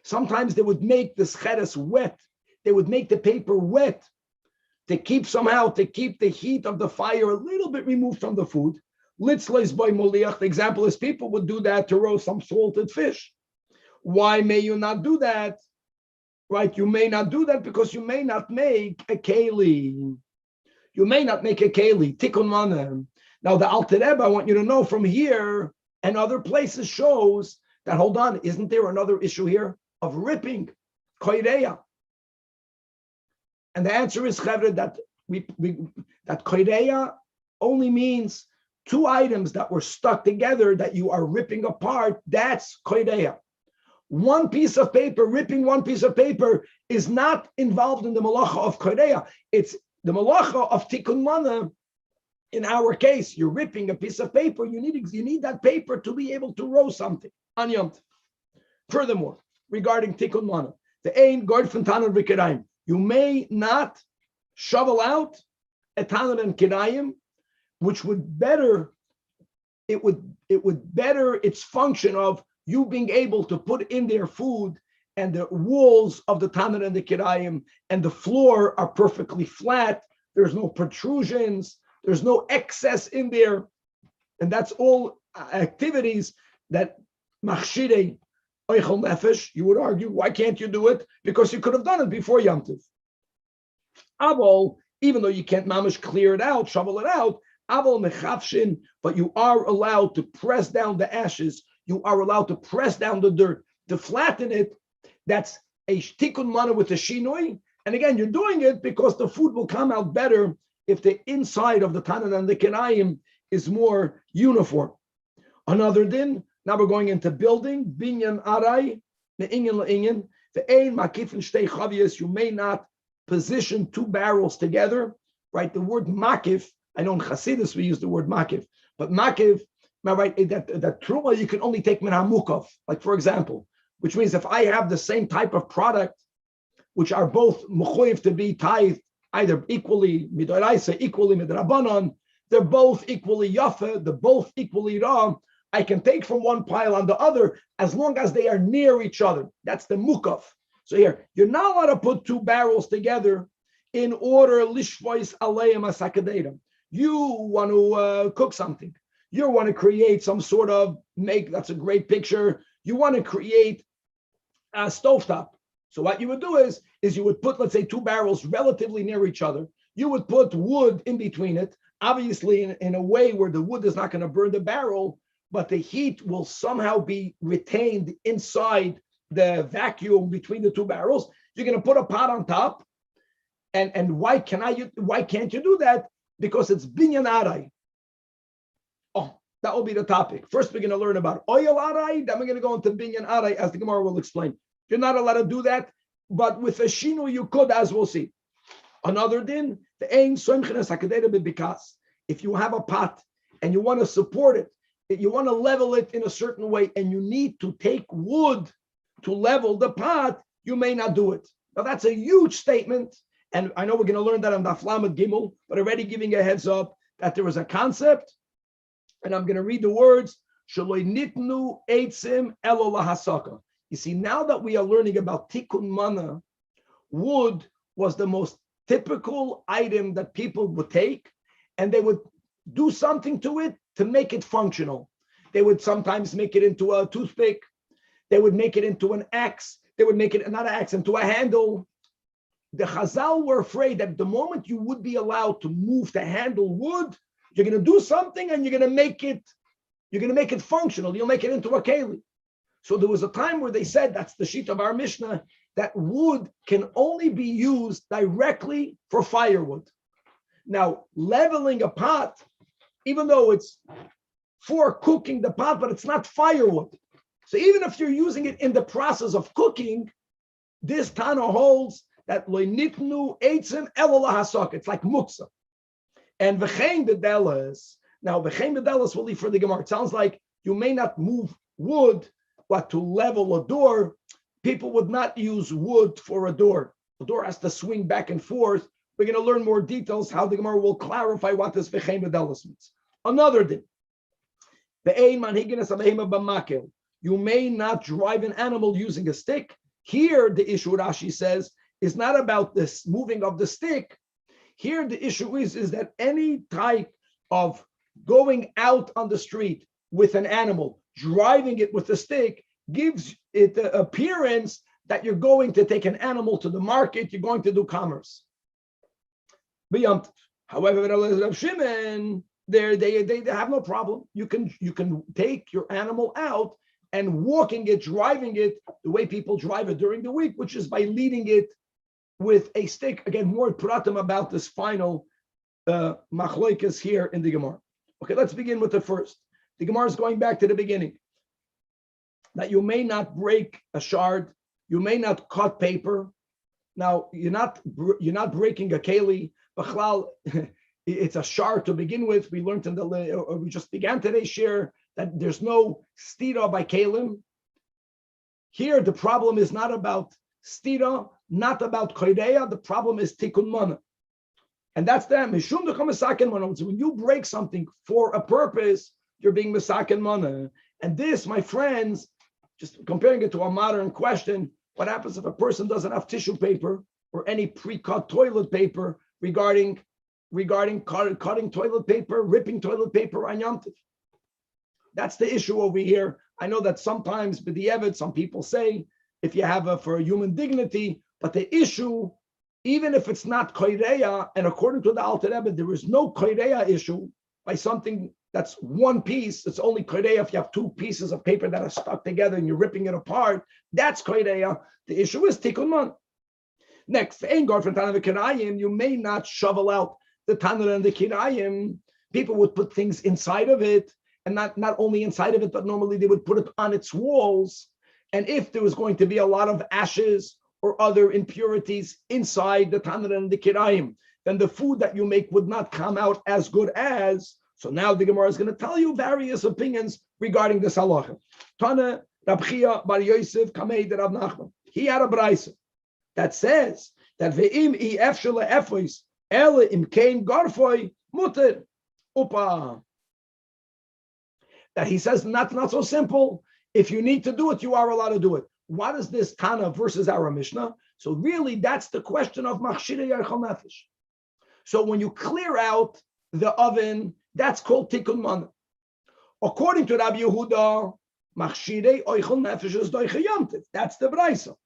Sometimes they would make this cheres wet. They would make the paper wet to keep the heat of the fire a little bit removed from the food. The example is people would do that to roast some salted fish. Why may you not do that? Right? You may not do that because you may not make a keli. You may not make a keli. Tikkun mana. Now the Alter Rebbe, I want you to know from here and other places shows that, hold on, isn't there another issue here of ripping? Koireya. And the answer is, Chevre, that that koireya only means two items that were stuck together that you are ripping apart. That's koireya. One piece of paper, ripping one piece of paper is not involved in the malacha of koireya. It's the malacha of tikkun mana. In our case, you're ripping a piece of paper. You need that paper to be able to roast something on Yom Tov. Furthermore, regarding tikkun mana, the ein gord from Tanach v'kirayim, you may not shovel out a Tanach and kirayim, which would better its function of you being able to put in their food, and the walls of the Tanach and the kirayim and the floor are perfectly flat. There's no protrusions. There's no excess in there. And that's all activities that machshirei oichel nefesh. You would argue, why can't you do it? Because you could have done it before Yom Tov. Avol, even though you can't mamish clear it out, shovel it out, avol mechavshin, but you are allowed to press down the ashes. You are allowed to press down the dirt, to flatten it. That's a tikkun mana with a shinoi. And again, you're doing it because the food will come out better if the inside of the Tanach and the kirayim is more uniform. Another din, now we're going into building, binyan arai, me'inyan la'inyan, ve'ein makifin shtei chavias, you may not position two barrels together, right? The word makif, I know in Chassidus we use the word makif, but makif, right, that truma you can only take min hamukov, like for example, which means if I have the same type of product, which are both mechuyev to be tithed, either equally midoraisa, equally midrabanan, they're both equally yafa, they're both equally ra. I can take from one pile on the other as long as they are near each other. That's the mukaf. So here, you're not allowed to put two barrels together in order lishvois aleim asakadeiram. You want to cook something. You want to create some sort of that's a great picture. You want to create a stovetop. So what you would do is you would put, let's say, two barrels relatively near each other. You would put wood in between it, obviously in a way where the wood is not going to burn the barrel, but the heat will somehow be retained inside the vacuum between the two barrels. You're going to put a pot on top. And why can't you do that? Because it's binyan arai. Oh, that will be the topic. First, we're going to learn about oil arai, then we're going to go into binyan arai, as the Gemara will explain. You're not allowed to do that, but with a shinu you could, as we'll see. Another din, the ein soimchenes hakadera bebikas. If you have a pot and you want to support it, you want to level it in a certain way, and you need to take wood to level the pot, you may not do it. Now that's a huge statement, and I know we're going to learn that on Daf Lamed Gimel, but already giving a heads up that there is a concept, and I'm going to read the words. Shaloi nitnu eitzim elo lahasaka. You see, now that we are learning about tikkun mana, wood was the most typical item that people would take, and they would do something to it to make it functional. They would sometimes make it into a toothpick. They would make it into an axe. They would make it, not an axe, into a handle. The Chazal were afraid that the moment you would be allowed to move to handle wood, you're going to do something and you're going to make it functional. You'll make it into a keli. So there was a time where they said, that's the sheet of our Mishnah, that wood can only be used directly for firewood. Now, leveling a pot, even though it's for cooking the pot, but it's not firewood. So even if you're using it in the process of cooking, this Tana holds that loinitnu eitzim elo lahasok. It's like muksa. And v'chein bedelas. Now v'chein bedelas will leave for the Gemara. It sounds like you may not move wood, but to level a door, people would not use wood for a door. The door has to swing back and forth. We're going to learn more details how the Gemara will clarify what this v'chein bedelas means. Another thing. You may not drive an animal using a stick. Here, the issue, Rashi says, is not about this moving of the stick. Here, the issue is that any type of going out on the street with an animal, driving it with a stick, gives it the appearance that you're going to take an animal to the market, you're going to do commerce. However, Rav Shimon, they have no problem. You can take your animal out and walking it, driving it the way people drive it during the week, which is by leading it with a stick. Again, more pratim about this final machloikas here in the Gemara. Okay, let's begin with the first. The Gemara is going back to the beginning. That you may not break a shard, you may not cut paper. Now you're not breaking a keli. B'chlal, it's a shard to begin with. We learned we just began today's share that there's no stira by kalim. Here, the problem is not about stira, not about koideya. The problem is tikkun mana, and that's them. So when you break something for a purpose, you're being misaken mana. And this, my friends, just comparing it to a modern question: what happens if a person doesn't have tissue paper or any pre-cut toilet paper regarding cutting toilet paper, ripping toilet paper on Yom Tov? That's the issue over here. I know that sometimes, b'di'evet, some people say if you have for a human dignity, but the issue, even if it's not koireya, and according to the Alter Rebbe, there is no koireya issue by something that's one piece. It's only koireya if you have two pieces of paper that are stuck together and you're ripping it apart. That's koireya. The issue is tikkun man. Next, you may not shovel out the Tanach and the Kirayim. People would put things inside of it, and not only inside of it, but normally they would put it on its walls. And if there was going to be a lot of ashes or other impurities inside the Tanach and the Kirayim, then the food that you make would not come out as good as. So now the Gemara is going to tell you various opinions regarding this halacha. Tana Rab Chia bar Yosef Kamei de Rab Nachman. He had a Beitzah that says that ve'im ef shele efois ele im kein garfoi muter upa. That he says not so simple. If you need to do it, you are allowed to do it. What is this Tana versus our Mishnah? So really, that's the question of machshirei yarchal nefesh. So when you clear out the oven, that's called tikkun mana. According to Rabbi Yehuda, machshirei yarchal nefesh is doiche Yom Tov. That's the Beitzah.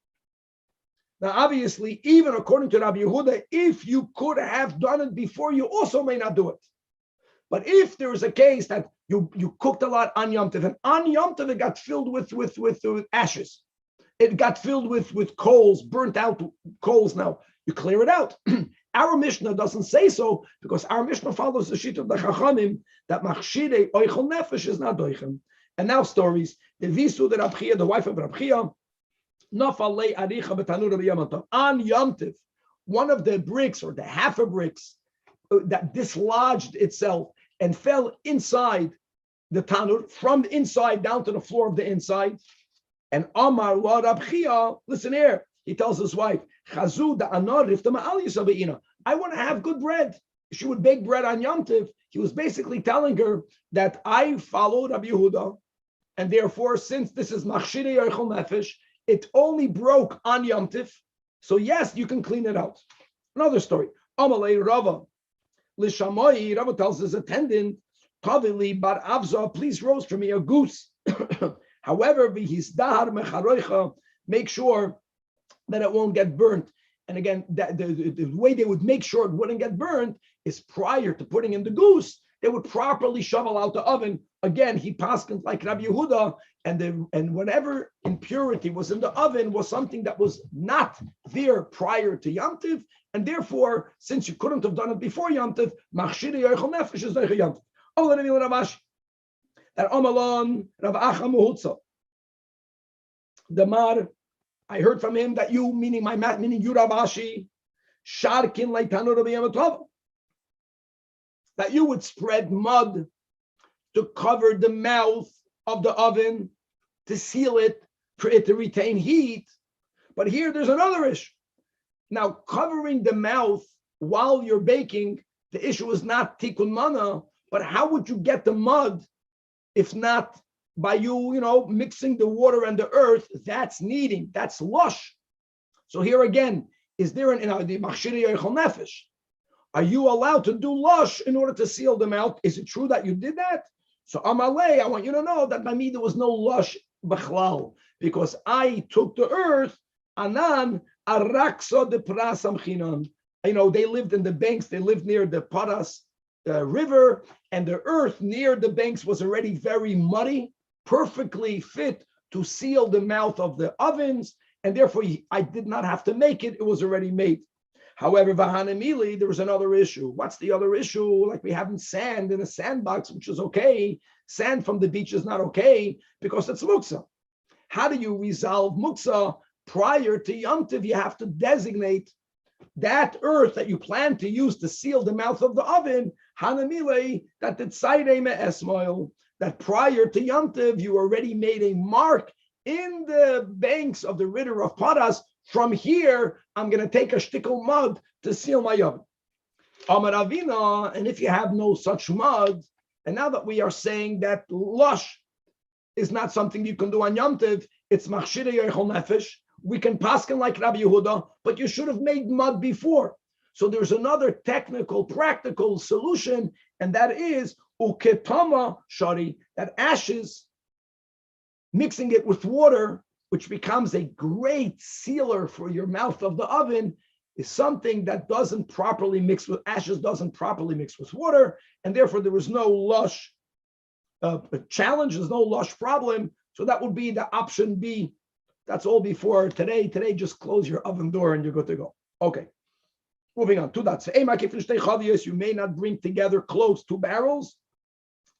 Now, obviously, even according to Rabbi Yehuda, if you could have done it before, you also may not do it. But if there is a case that you cooked a lot on Yom Tov, and on Yom Tov it got filled with ashes, it got filled with coals, burnt out coals. Now you clear it out. Our Mishnah doesn't say so because our Mishnah follows the sheet of the Chachamim that machshirei oichel nefesh is not doichem. And now stories. The visu the Rab Chia, the wife of Rab Chia, nafalei aricha b'tanur b'yom tov. On Yom Tov, one of the bricks or the half a bricks that dislodged itself and fell inside the tanur, from the inside down to the floor of the inside. And Amar la Rab Chia, listen here, he tells his wife, Chazu da anar rifta ma'al yisabeina. I want to have good bread. She would bake bread on Yom Tov. He was basically telling her that I followed Rabbi Yehuda, and therefore, since this is machshirei yarchal nefesh, it only broke on Yom Tov. So yes, you can clean it out. Another story. Amalei Rava. Lishamoi, Rava tells his attendant, Kavili bar Avza, please roast for me a goose. However, make sure that it won't get burnt. And again, the way they would make sure it wouldn't get burnt is prior to putting in the goose, they would properly shovel out the oven. Again, he paskins like Rabbi Yehuda, and whatever impurity was in the oven was something that was not there prior to Yom Tov, and therefore, since you couldn't have done it before Yom Tov, machshiri yochel nefesh is like Yom Tov. Oh, let me Rav Ashi. That Amalon Rav Acha Muhutza. The Mar, I heard from him that you, meaning you Rav Ashi, sharkin leitanu Rabbi Yom Tov, that you would spread mud to cover the mouth of the oven, to seal it, for it to retain heat. But here there's another issue. Now, covering the mouth while you're baking, the issue is not tikkun mana, but how would you get the mud if not by you mixing the water and the earth? That's kneading, that's lush. So here again, is there the machshiri yochel nefesh? Are you allowed to do lush in order to seal the mouth? Is it true that you did that? So Amalei, I want you to know that by me there was no lush b'chlal, because I took the earth, anan araksa de prasam chinan. They lived in the banks, they lived near the Paras river, and the earth near the banks was already very muddy, perfectly fit to seal the mouth of the ovens, and therefore I did not have to make it, it was already made. However, Vahanamili, there was another issue. What's the other issue? Like we have sand in a sandbox, which is okay. Sand from the beach is not okay because it's muksa. How do you resolve muksa? Prior to Yom Tov, you have to designate that earth that you plan to use to seal the mouth of the oven, Hanamile, that the tzayde me'esmoil, that prior to Yom Tov, you already made a mark in the banks of the river of Paras. From here, I'm going to take a shtickle mud to seal my oven. Amar Avina, and if you have no such mud, and now that we are saying that lush is not something you can do on Yom Tov, it's machshire yochel nefesh. We can paskin like Rabbi Yehuda, but you should have made mud before. So there's another technical, practical solution, and that is uketama shari, that ashes, mixing it with water, which becomes a great sealer for your mouth of the oven, is something that doesn't properly mix with ashes, doesn't properly mix with water, and therefore there is no lush challenge, there's no lush problem. So that would be the option B. That's all before today. Today, just close your oven door and you're good to go. Okay, moving on. You may not bring together close two barrels,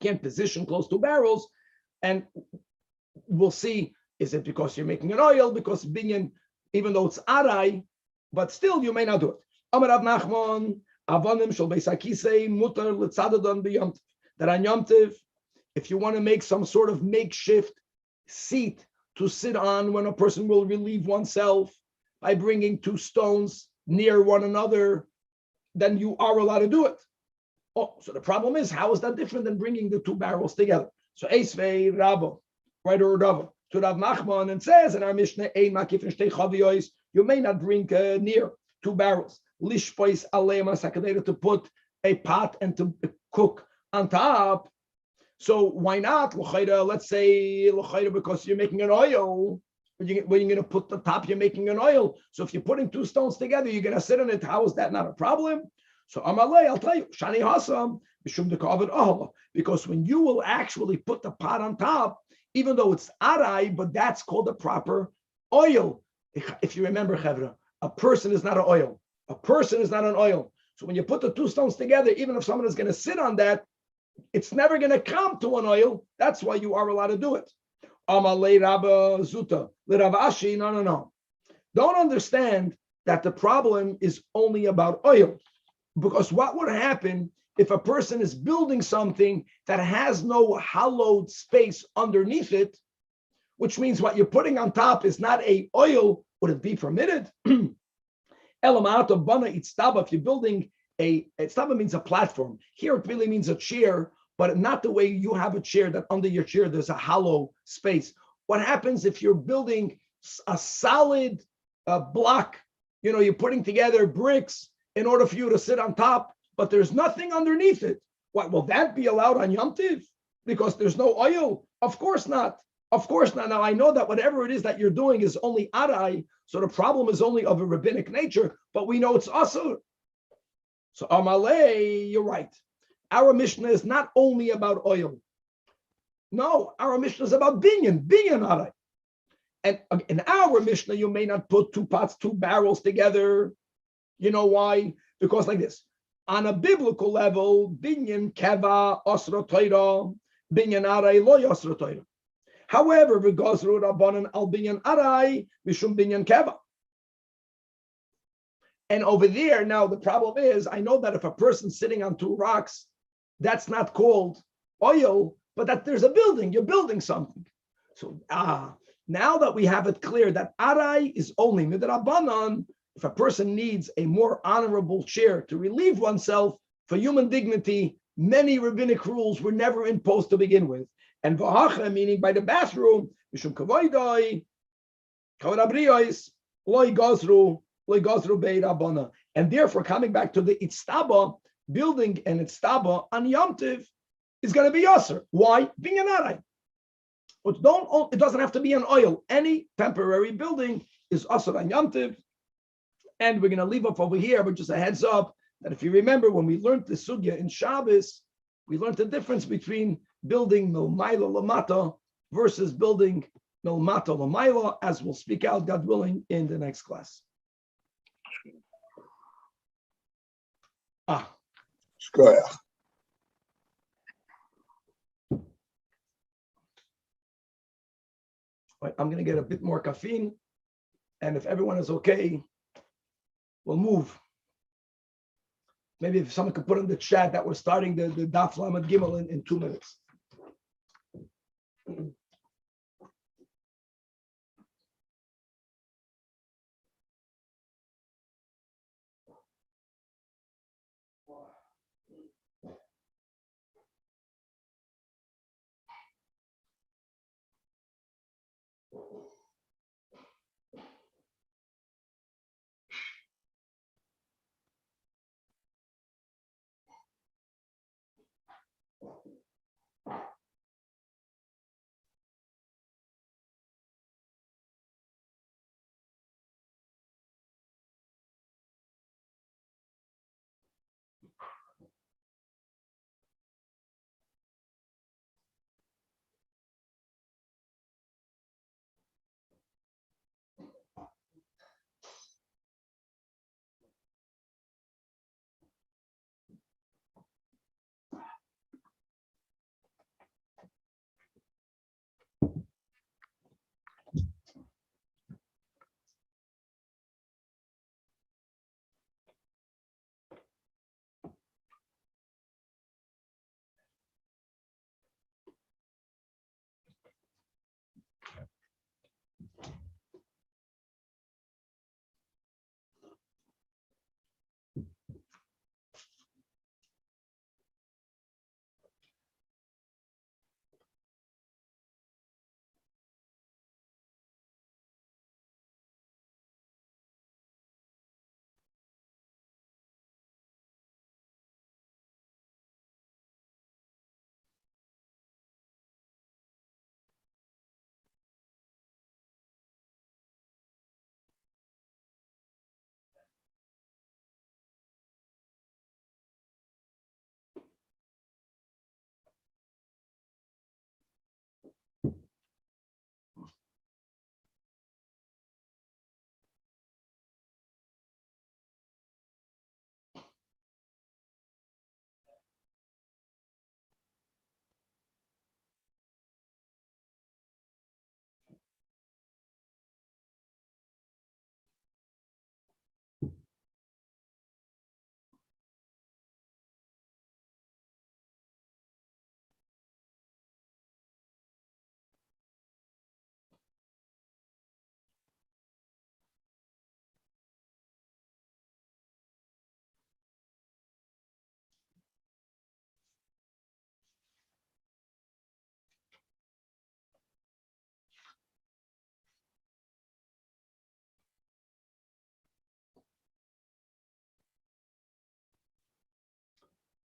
can't position close two barrels, and we'll see. Is it because you're making an oil? Because binyan, even though it's arai, but still you may not do it. Amar Rav Nachman, avanim shel beis hakisei mutar letzadadan b'yom tov. That on Yom Tov, if you want to make some sort of makeshift seat to sit on when a person will relieve oneself by bringing two stones near one another, then you are allowed to do it. Oh, so the problem is, how is that different than bringing the two barrels together? So Eisvei Rabba, right or Rabba, to Rav Nachman, and says in our Mishnah, you may not bring near two barrels. Lishpois aleim to put a pot and to cook on top. So why not? Let's say because you're making an oil. When you're going to put the top, you're making an oil. So if you're putting two stones together, you're going to sit on it. How is that not a problem? So Amalei, I'll tell you, Shani Hassan, because when you will actually put the pot on top, even though it's arai, but that's called the proper oil. If you remember, Chevra, a person is not an oil. A person is not an oil. So when you put the two stones together, even if someone is going to sit on that, it's never going to come to an oil. That's why you are allowed to do it. Amalei Rabba Zuta, Rav Ashi, no. Don't understand that the problem is only about oil. Because what would happen if a person is building something that has no hollowed space underneath it, which means what you're putting on top is not a oil, would it be permitted? Elamata bana itztaba, if you're building itztaba means a platform. Here it really means a chair, but not the way you have a chair that under your chair there's a hollow space. What happens if you're building a solid block? You're putting together bricks in order for you to sit on top, but there's nothing underneath it. What will that be allowed on Yom Tov? Because there's no oil? Of course not. Of course not. Now I know that whatever it is that you're doing is only arai, so the problem is only of a rabbinic nature, but we know it's asur. So Amalei, you're right. Our Mishnah is not only about oil. No, our Mishnah is about binyan aray. And in our Mishnah, you may not put two pots, two barrels together. You know why? Because like this, on a biblical level, binyan keva osra toira, binyan aray lo osra toira. However, v'gazru rabbanan al binyan aray mishum binyan keva. And over there, now the problem is, I know that if a person's sitting on two rocks, that's not called oil, but that there's a building, you're building something. So, now that we have it clear that aray is only midrabanan, if a person needs a more honorable chair to relieve oneself for human dignity, many rabbinic rules were never imposed to begin with. And vahacha, meaning by the bathroom, mishum kavoidai, kavarabriyos, loy gazru, and therefore, coming back to the itztaba, building an itztaba on Yom Tiv is going to be yasser. Why? Binyan aray. It doesn't have to be an oil. Any temporary building is asur on Yom Tiv. And we're going to leave up over here, but just a heads up that if you remember when we learned the sugya in Shabbos, we learned the difference between building milmayla lamata versus building milmata lamayla, as we'll speak out, God willing, in the next class. Shkoyach. I'm going to get a bit more caffeine, and if everyone is okay, we'll move. Maybe if someone could put in the chat that we're starting the Daf Lamed Gimel in 2 minutes.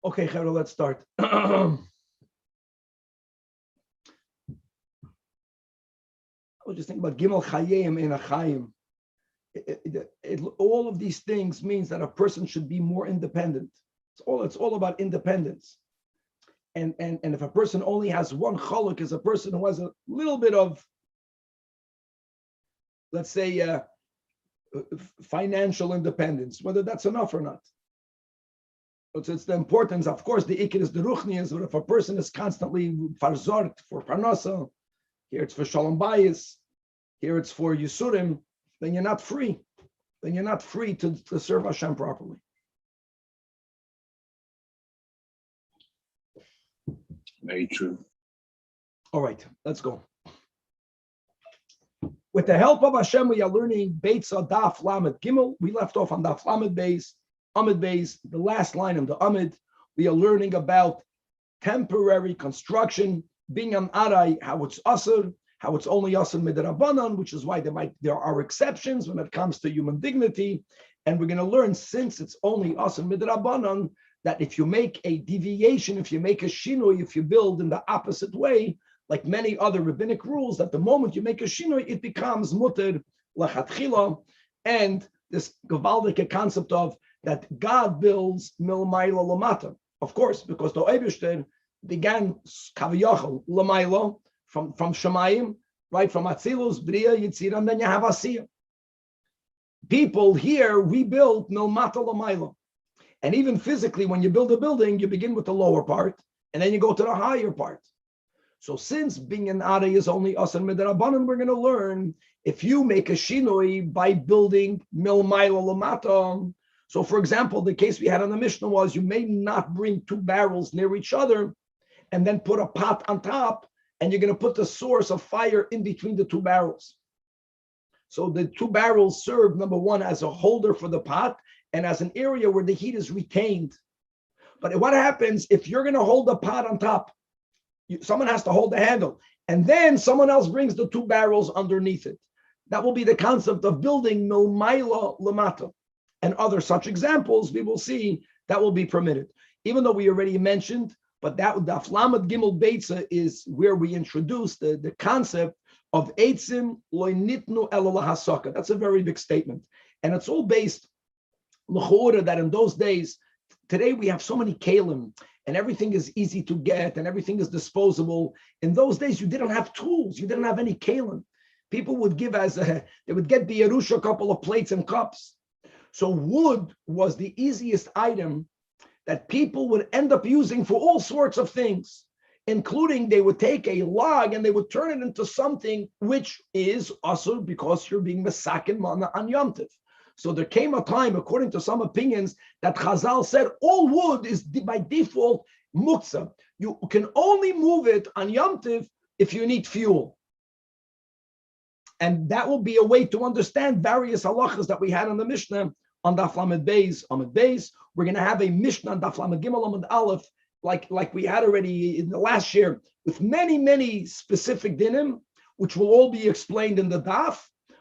Okay, Chero, let's start. I was just thinking about Gimel Chayim in a Chayim. All of these things means that a person should be more independent. It's all about independence. And if a person only has one chaluk, is a person who has a little bit of, let's say, financial independence, whether that's enough or not. It's the importance, of course, the ikir is the ruchnias, but if a person is constantly farzort for parnasa, here it's for shalom bayis, here it's for yisurim, then you're not free. Then you're not free to serve Hashem properly. Very true. All right, let's go. With the help of Hashem, we are learning Beitzah Daf Lamed Gimel. We left off on Daf Lamed Beis, Amid Beis, the last line of the Amid. We are learning about temporary construction, being an aray, how it's asur, how it's only asur midrabanan, which is why there are exceptions when it comes to human dignity. And we're going to learn, since it's only asur midrabanan, that if you make a deviation, if you make a shinui, if you build in the opposite way, like many other rabbinic rules, that the moment you make a shinui, it becomes mutter lachatchila. And this gavaldik concept of that God builds milmayla lamata, of course, because the Eibishter began kaviyachol lamayla from Shemayim, right, from Atzilus, Bria, Yitzira, and then you have Asiyah. People here, we build milmata lamayla. And even physically, when you build a building, you begin with the lower part, and then you go to the higher part. So since being an Ari is only us and Midrabanan, we're going to learn if you make a shinoi by building milmayla lamata. So for example, the case we had on the Mishnah was you may not bring two barrels near each other and then put a pot on top, and you're going to put the source of fire in between the two barrels. So the two barrels serve, number one, as a holder for the pot and as an area where the heat is retained. But what happens if you're going to hold the pot on top? Someone has to hold the handle, and then someone else brings the two barrels underneath it. That will be the concept of building milmayla lamata. And other such examples, we will see that will be permitted. Even though we already mentioned, but that Daf Lamed Gimel Beitzah is where we introduced the concept of eitzim loy nitnu ela lahasaka. That's a very big statement. And it's all based l'chora that in those days, today we have so many kalim and everything is easy to get and everything is disposable. In those days, you didn't have tools. You didn't have any kalim. People would give they would get the Yerusha, a couple of plates and cups. So wood was the easiest item that people would end up using for all sorts of things, including they would take a log and they would turn it into something which is asur because you're being mesaken mana on Yom Tov. So there came a time, according to some opinions, that Chazal said all wood is by default muktzah. You can only move it on Yom Tov if you need fuel. And that will be a way to understand various halachas that we had on the Mishnah on Daf Lamed Beis, Amud Beis. We're going to have a Mishnah on Daf Lamed Gimel Amud Aleph, like we had already in the last year, with many, many specific dinim, which will all be explained in the Daf.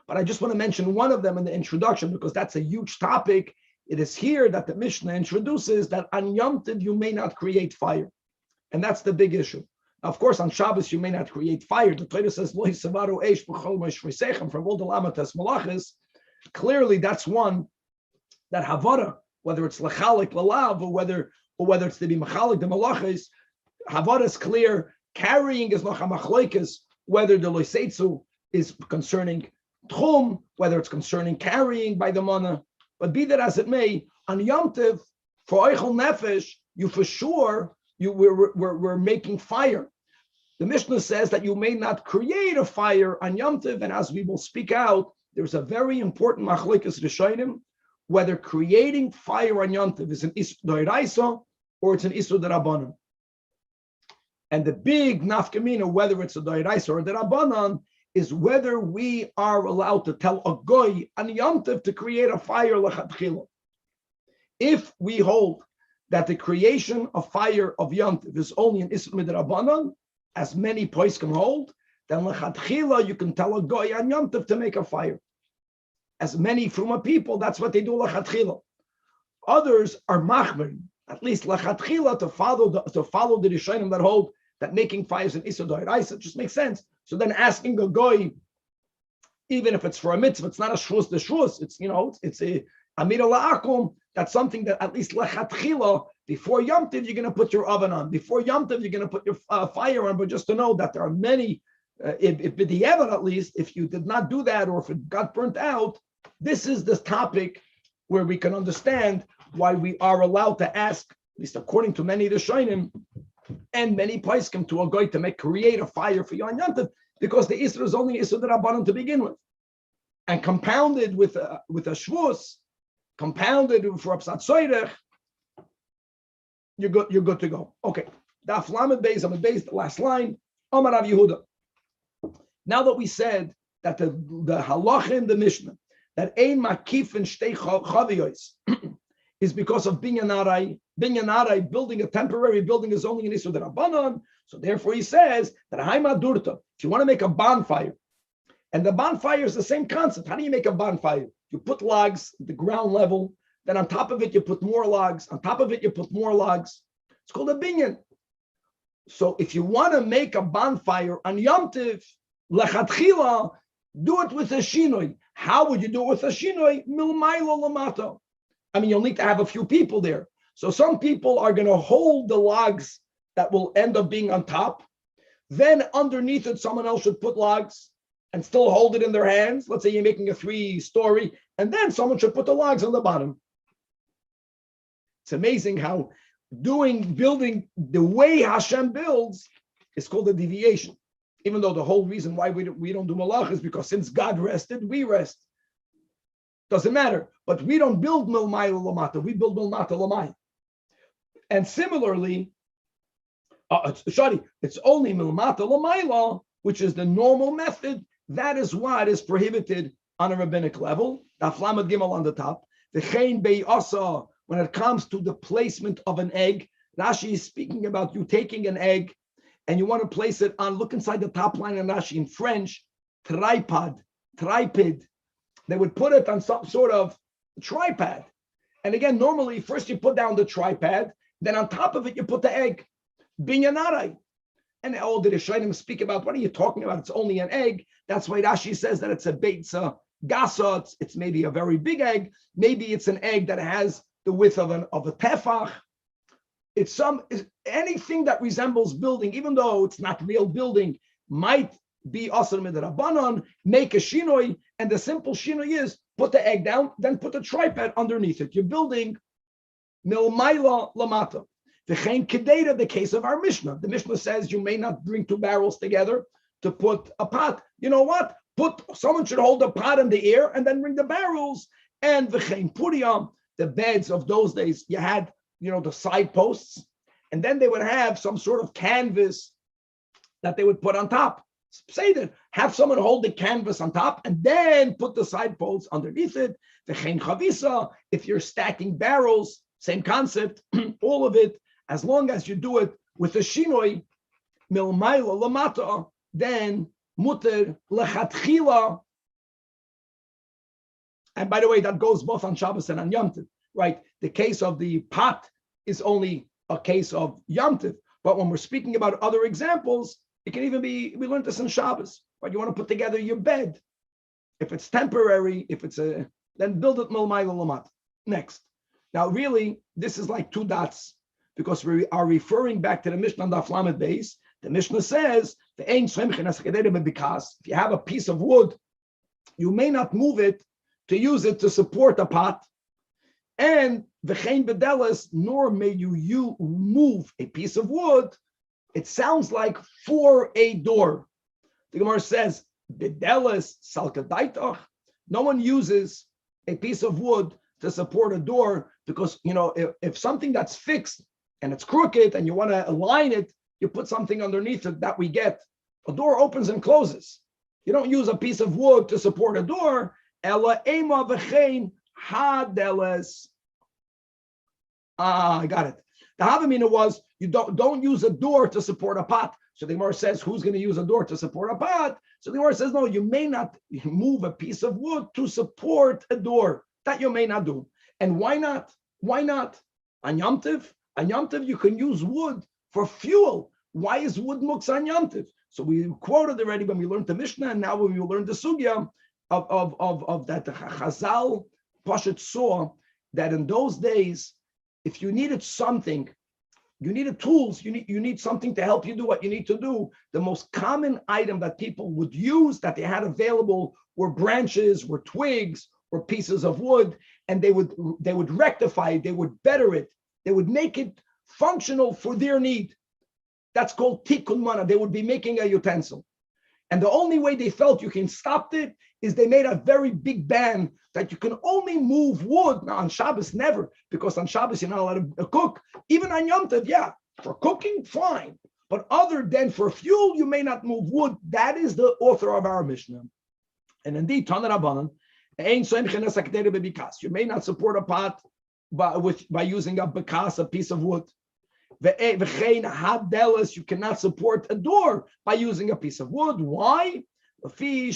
But I just want to mention one of them in the introduction because that's a huge topic. It is here that the Mishnah introduces that on Yom Tov you may not create fire. And that's the big issue. Of course, on Shabbos you may not create fire. The Torah says, Lo yisavaru eish b'chol ma'ishvesechem, from all the lamatas malachas. Clearly, that's one that havara, whether it's lechalik lalav or whether it's to be machalik the malachas, havara is clear. Carrying is noch hamachloikas, whether the loiseitzu is concerning tchum, whether it's concerning carrying by the mana. But be that as it may, on Yom Tov, for oichel nefesh, you for sure we're making fire. The Mishnah says that you may not create a fire on Yom Tov, and as we will speak out, there's a very important machlokes rishonim, whether creating fire on Yom Tov is an isur d'oraisa or it's an isur d'rabbanan. And the big nafkamina, whether it's a d'oraisa or d'rabbanan, is whether we are allowed to tell a goy on Yom Tov to create a fire l'chatchila. If we hold that the creation of fire of Yom Tov is only an isur midrabanan, as many poskim hold, then l'chatchila you can tell a goy on Yom Tov to make a fire. As many from a people, that's what they do l'chatchila. Others are machmer, at least l'chatchila, to follow the rishonim that hold that making fire is an isur d'oraisa. It just makes sense. So then asking a goy, even if it's for a mitzvah, it's not a shus the shus. It's it's a amira la'akum. That's something that at least lechatchila Before Yom Tov, you're going to put your oven on. Before Yom Tov, you're going to put your fire on. But just to know that there are many, if the evan at least, if you did not do that or if it got burnt out, this is the topic where we can understand why we are allowed to ask, at least according to many Rishonim and many Paiskim, to a guy to create a fire for Yom Tov, because the Isra is only Isra D'Rabbanan to begin with, and compounded with a shvus, compounded for Absat Soirech, you're good to go. Okay. Daf Lamed Beis, Amud Beis, the last line. Amar Rav Yehuda. Now that we said that the halacha in the Mishnah that ein makif and shtei chaviyos is because of binyan arai, building a temporary building is only an issue that Rabbanan. So therefore he says that if you want to make a bonfire, and the bonfire is the same concept. How do you make a bonfire? You put logs at the ground level, then on top of it you put more logs, on top of it you put more logs. It's called a binyan. So if you want to make a bonfire on Yom Tov, lechatchila, do it with a shinoi. How would you do it with a shinoi? Milmaylo lamato. I mean, you'll need to have a few people there. So some people are going to hold the logs that will end up being on top. Then underneath it, someone else should put logs and still hold it in their hands. Let's say you're making a 3-story, and then someone should put the logs on the bottom. It's amazing how building the way Hashem builds is called a deviation. Even though the whole reason why we don't do malach is because since God rested, we rest. Doesn't matter. But we don't build milmai lamata. We build milmata lamai. And similarly, it's only milmata lamai, which is the normal method. That is what is prohibited on a rabbinic level. Daf Lamed Gimel on the top. The chein bei'asa, when it comes to the placement of an egg, Rashi is speaking about you taking an egg and you want to place it on, look inside the top line in Rashi in French, tripod. They would put it on some sort of tripod. And again, normally, first you put down the tripod, then on top of it, you put the egg. Binyan. And all the Rishonim speak about, what are you talking about? It's only an egg. That's why Rashi says that it's a Beitzah gasa. It's maybe a very big egg. Maybe it's an egg that has the width of a tefach. It's anything that resembles building, even though it's not real building, might be asr midrabanan, make a shinoi, and the simple shinoi is put the egg down, then put the tripod underneath it. You're building milmaila lamata. V'chein kedera, the case of our Mishnah. The Mishnah says you may not bring 2 barrels together to put a pot. You know what? Someone should hold the pot in the air and then bring the barrels. And v'chein puriyam, the beds of those days, you had, the side posts, and then they would have some sort of canvas that they would put on top. Say that, have someone hold the canvas on top and then put the side posts underneath it. V'chein chavisa, if you're stacking barrels, same concept, all of it, as long as you do it with a shinoi, milmayla lamata, then muter lechatchila. And by the way, that goes both on Shabbos and on Yom Tov, right? The case of the pot is only a case of Yom Tov, but when we're speaking about other examples, it can even be, we learned this in Shabbos, right? You want to put together your bed. If it's temporary, then build it milmayla lamata. Next. Now, really, this is like 2 dots, because we are referring back to the Mishnah on Daf Lamed Beis. The Mishnah says, if you have a piece of wood, you may not move it to use it to support a pot. And v'chein bedelis, nor may you move a piece of wood. It sounds like for a door. The Gemara says, bedelis salkadaitach. No one uses a piece of wood to support a door, because if something that's fixed and it's crooked and you want to align it, you put something underneath it that we get. A door opens and closes. You don't use a piece of wood to support a door. Ela ema v'chein hadeles. I got it. The Havamina was, you don't use a door to support a pot. So the Gemara says, who's going to use a door to support a pot? So the Gemara says, no, you may not move a piece of wood to support a door. That you may not do. And why not? Why not? On Yom Tov? On Yom Tov, you can use wood for fuel. Why is wood muksa on Yom Tov? So we quoted already when we learned the Mishnah, and now when we learned the Sugya of that, the Chazal Pashat saw that in those days, if you needed something, you needed tools, you need something to help you do what you need to do. The most common item that people would use that they had available were branches, were twigs, or pieces of wood, and they would rectify it, they would better it, they would make it functional for their need. That's called tikkun mana. They would be making a utensil. And the only way they felt you can stop it is they made a very big ban that you can only move wood. Now on Shabbos, never, because on Shabbos, you're not allowed to cook. Even on Yom Tov, yeah, for cooking, fine. But other than for fuel, you may not move wood. That is the author of our Mishnah. And indeed, Tanach Rabbanan, you may not support a pot by using a bekas, a piece of wood. You cannot support a door by using a piece of wood. Why? There came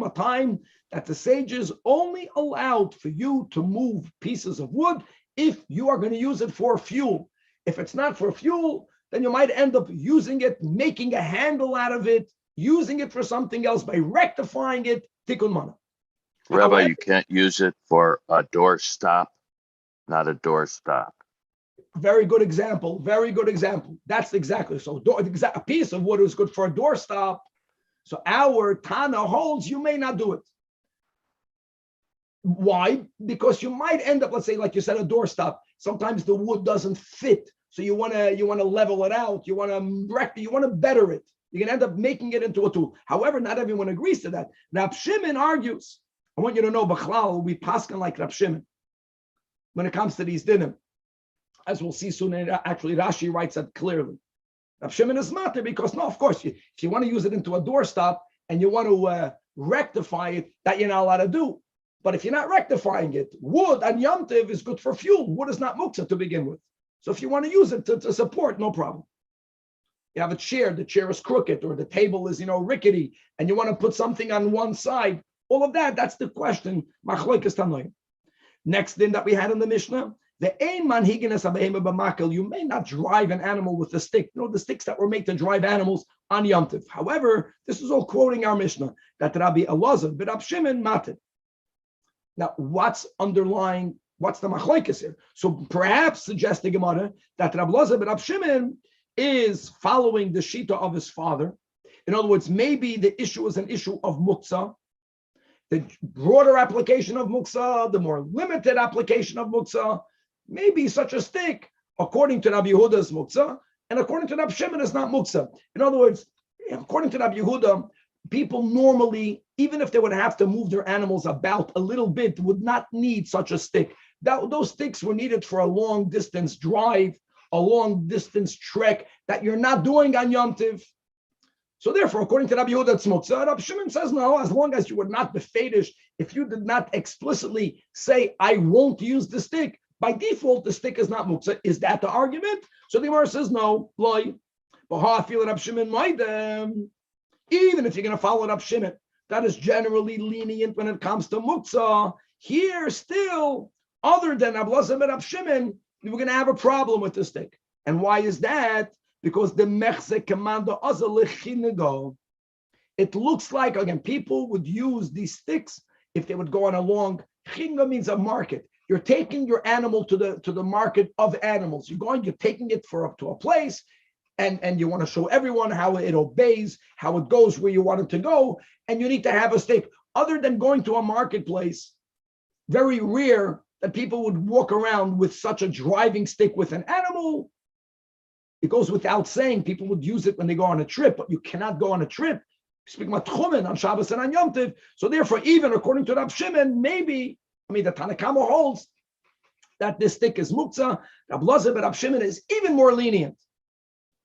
a time that the sages only allowed for you to move pieces of wood if you are going to use it for fuel. If it's not for fuel, then you might end up using it, making a handle out of it, using it for something else by rectifying it. Tikkun mana. Rabbi, you can't use it for a door stop, not a door stop. Very good example. Very good example. That's exactly so. A piece of wood is good for a doorstop. So our Tana holds you may not do it. Why? Because you might end up, let's say, like you said, a doorstop. Sometimes the wood doesn't fit, so you want to level it out. You want to better it. You can end up making it into a tool. However, not everyone agrees to that. Rab Shimon argues. I want you to know, B'chlal, we paskin like Rab Shimon when it comes to these dinim. As we'll see soon, actually Rashi writes that clearly. Rab Shimon is matter because, no, of course, if you want to use it into a doorstop and you want to rectify it, that you're not allowed to do. But if you're not rectifying it, wood and Yom Tov is good for fuel. Wood is not muktzah to begin with. So if you want to use it to support, no problem. You have a chair, the chair is crooked, or the table is, rickety, and you want to put something on one side. All of that, that's the question. Next thing that we had in the Mishnah, you may not drive an animal with a stick. The sticks that were made to drive animals on Yom Tov. However, this is all quoting our Mishnah, that Rabbi Elazar, but Rab Shimon matir. Now, what's the machlokes here? So perhaps suggest the Gemara that Rabbi Elazar, but Rab Shimon is following the shita of his father. In other words, maybe the issue is an issue of muktzah. The broader application of muktzah, the more limited application of muktzah, maybe such a stick, according to Rabbi Yehuda, is muktzah, and according to Rabbi Shimon, is not muktzah. In other words, according to Rabbi Yehuda, people normally, even if they would have to move their animals about a little bit, would not need such a stick. Those sticks were needed for a long distance drive, a long distance trek that you're not doing on Yom Tov. So therefore, according to Rabbi Yehuda, it's muktzah. Rabbi Shimon says no, as long as you were not befedish, if you did not explicitly say, I won't use the stick, by default, the stick is not muktzah. Is that the argument? So the Gemara says no, loy. But how I feel Rabbi Shimon might, even if you're going to follow Rabbi Shimon, that is generally lenient when it comes to muktzah. Here, still, other than Rabbi Elazar and Rabbi Shimon, we're going to have a problem with the stick. And why is that? Because the mechze commando azal. It looks like, again, people would use these sticks if they would go on a long, chinga means a market. You're taking your animal to the market of animals. You're taking it to a place, and you want to show everyone how it obeys, how it goes where you want it to go, and you need to have a stick. Other than going to a marketplace, very rare that people would walk around with such a driving stick with an animal. It goes without saying, people would use it when they go on a trip, but you cannot go on a trip. Speaking about tchumen on Shabbos and on Yom Tov. So therefore, even according to Rab Shimon, the Tanach holds that this stick is muktzah. Rab Elazar but Rab Shimon is even more lenient.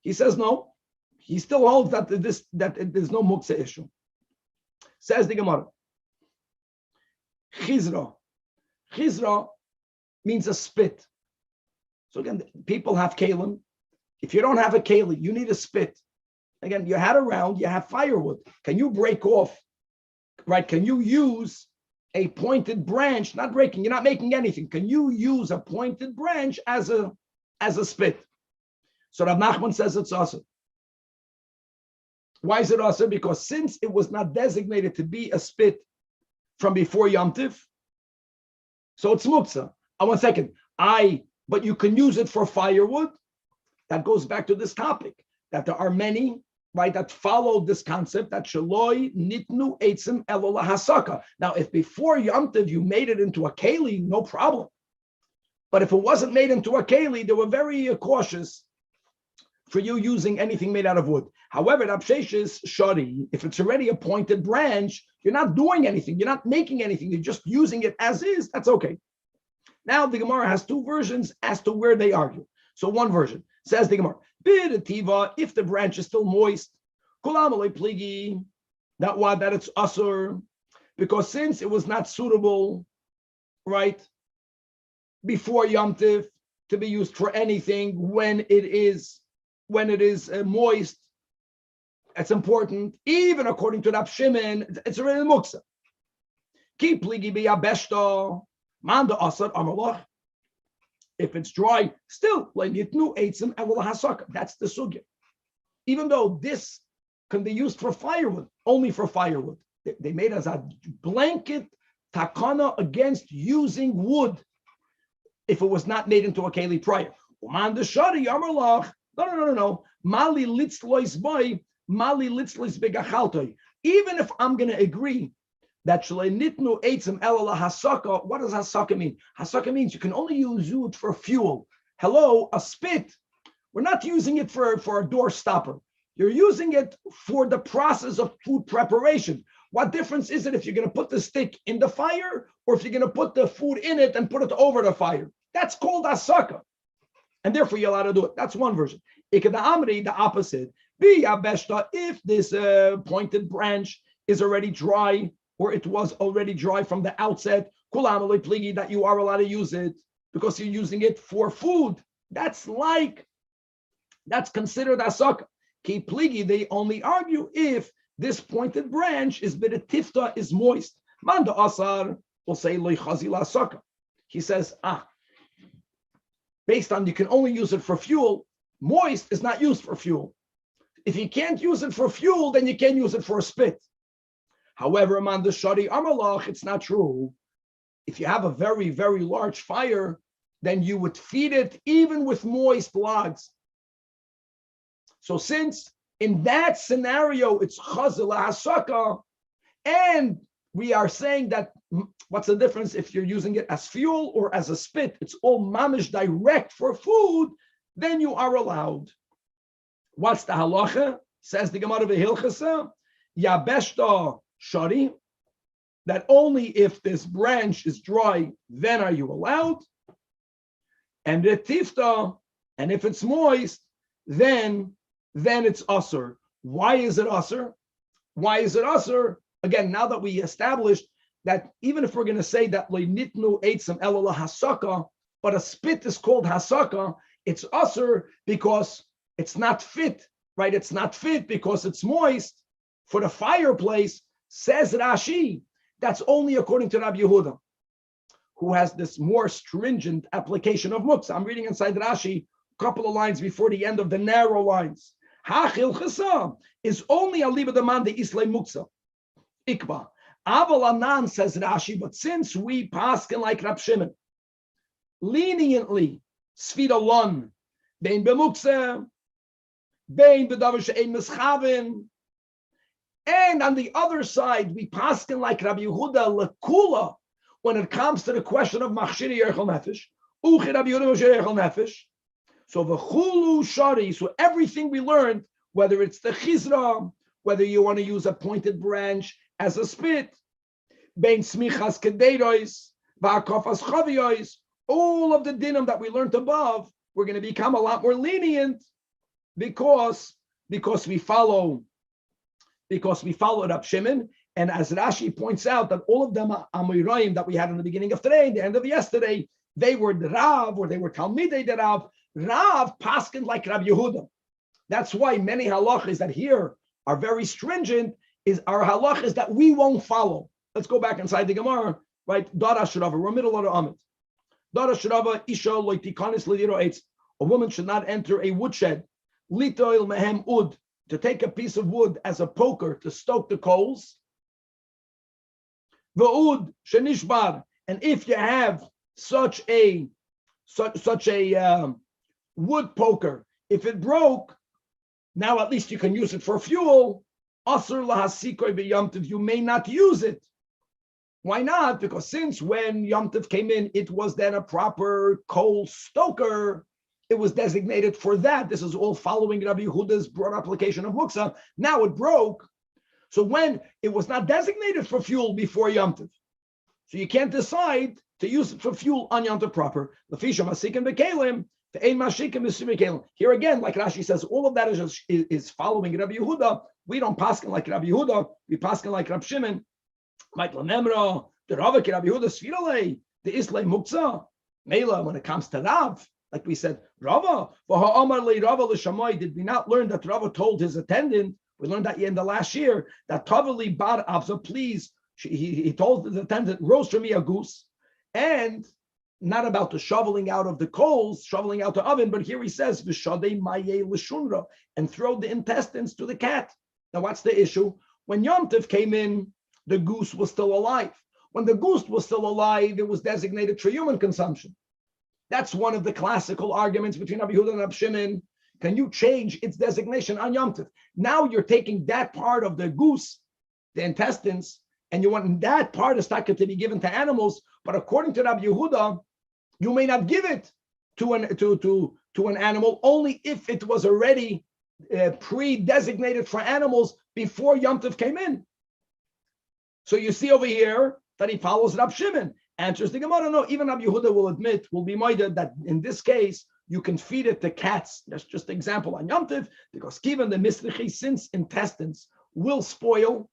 He says no. He still holds that there's no muktzah issue. Says the Gemara. Chizra. Chizra means a spit. So again, people have kalim. If you don't have a keli, you need a spit. Again, you had a round, you have firewood. Can you break off, right? Can you use a pointed branch, not breaking, you're not making anything. Can you use a pointed branch as a spit? So Rav Nachman says it's awesome. Why is it awesome? Because since it was not designated to be a spit from before Yom Tiv, So it's muksa. One second. But you can use it for firewood. That goes back to this topic, that there are many, right, that follow this concept that shaloi nitnu eitzim elo lahasaka. Now, if before Yom Tov you made it into a keli, no problem. But if it wasn't made into a keli, they were very cautious for you using anything made out of wood. However, the Abshesh is shari. If it's already a pointed branch, you're not doing anything. You're not making anything. You're just using it as is. That's okay. Now, the Gemara has two versions as to where they argue. So one version says the Gemara, if the branch is still moist, pligi, that it's asur, because since it was not suitable, right, before Yom Tiv to be used for anything when it is moist, it's important. Even according to Rab Shimon, it's already muksa. Ki pligi biyabeshta manda asar amalach. If it's dry, still like yitnu eitzim evol hasaka. That's the sugya. Even though this can be used for firewood, only for firewood, they made as a blanket takana against using wood if it was not made into a keli prior. Umanda shari amalach. No. Mali litzlois boy, mali litzlois begachaltoi. Even if I'm going to agree that nitnu eitzim ela hasaka, what does hasaka mean? Hasaka means you can only use wood for fuel. Hello, a spit. We're not using it for a door stopper. You're using it for the process of food preparation. What difference is it if you're going to put the stick in the fire or if you're going to put the food in it and put it over the fire? That's called hasaka. And therefore you're allowed to do it. That's one version. Ikeda Amri, the opposite. If this pointed branch is already dry, or it was already dry from the outset, that you are allowed to use it because you're using it for food. That's considered asaka. Ki pligi, they only argue if this pointed branch is tifta is moist. Manda asar will say loy chazila asaka. He says, based on you can only use it for fuel, moist is not used for fuel. If you can't use it for fuel, then you can use it for a spit. However, among the shari amalach, it's not true. If you have a very, very large fire, then you would feed it even with moist logs. So since in that scenario, it's chazil hasaka, and we are saying that what's the difference if you're using it as fuel or as a spit? It's all mamish direct for food, then you are allowed. What's the halacha? Says the Gemara V'Hilchasa, Yabeshta Shari, that only if this branch is dry, then are you allowed. And the tifta, and if it's moist, then it's asur. Why is it asur? Why is it asur? Again, now that we established that even if we're going to say that le'nitnu eitzim ela hasaka, but a spit is called hasaka, it's asur because it's not fit, right? It's not fit because it's moist for the fireplace. Says Rashi, that's only according to Rabbi Yehuda, who has this more stringent application of muksa. I'm reading inside Rashi, a couple of lines before the end of the narrow lines. Hachil chasa is only a liba demand the islay muksa. Ikba. Aval anan, says Rashi, but since we paskin like Rab Shimon, leniently, sfida lon, bein b'muksa, bein b'davar she'ein mischavin, and on the other side, we paskin like Rabbi Yehuda lekula when it comes to the question of machshiri yerchel nefesh, uchi Rabbi Yehuda machshiri yerchel nefesh. So v'chulu shari, so everything we learned, whether it's the chizra, whether you want to use a pointed branch as a spit, bein smichas kedeiros, v'akofas chaviyos, all of the dinim that we learned above, we're going to become a lot more lenient because we follow Rab Shimon, and as Rashi points out that all of them Amoraim that we had in the beginning of today, the end of yesterday, they were the Rav or they were Talmidei the Rav. Rav paskin like Rabbi Yehuda. That's why many halachas that here are very stringent is our halachas that we won't follow. Let's go back inside the Gemara, right? Dara Shurava, we're middle of the Amit. Dara Shurava, Isha loitikanis lidiro eitz. A woman should not enter a woodshed. Litoil mehem ud, to take a piece of wood as a poker to stoke the coals. V'ud shenishbar, And if you have such a wood poker, if it broke, now at least you can use it for fuel. Asur lahasikoy b'yom tov, you may not use it. Why not? Because since when Yom Tov came in, it was then a proper coal stoker. It was designated for that. This is all following Rabbi Yehuda's broad application of muksa. Now it broke. So when it was not designated for fuel before Yom Tov, so you can't decide to use it for fuel on Yom Tov proper. Here again, like Rashi says, all of that is following Rabbi Yehuda. We don't paskin like Rabbi Yehuda. We paskin like Rabbi Shimon. The Rava Rabbi Yehuda Sfirale, the Islay Muksa. Mela, when it comes to Rav, like we said, Rava, did we not learn that Rava told his attendant? We learned that in the last year that Tavali Bar Avza, please, he told his attendant, roast for me a goose, and not about the shoveling out of the coals, shoveling out the oven, but here he says, V'shadei maye l'shunra, and throw the intestines to the cat. Now, what's the issue? When Yom Tov came in, the goose was still alive. When the goose was still alive, it was designated for human consumption. That's one of the classical arguments between Rabbi Yehuda and Rabbi Shimon. Can you change its designation on Yom Tov? Now you're taking that part of the goose, the intestines, and you want that part of staka to be given to animals. But according to Rabbi Yehuda, you may not give it to an animal only if it was already pre-designated for animals before Yom Tov came in. So you see over here that he follows Rabbi Shimon. Answers the Gemara, no, even Rabbi Yehuda will admit, will be moided that in this case, you can feed it to cats. That's just an example on Yom Tov, because given the misrichi, since intestines will spoil,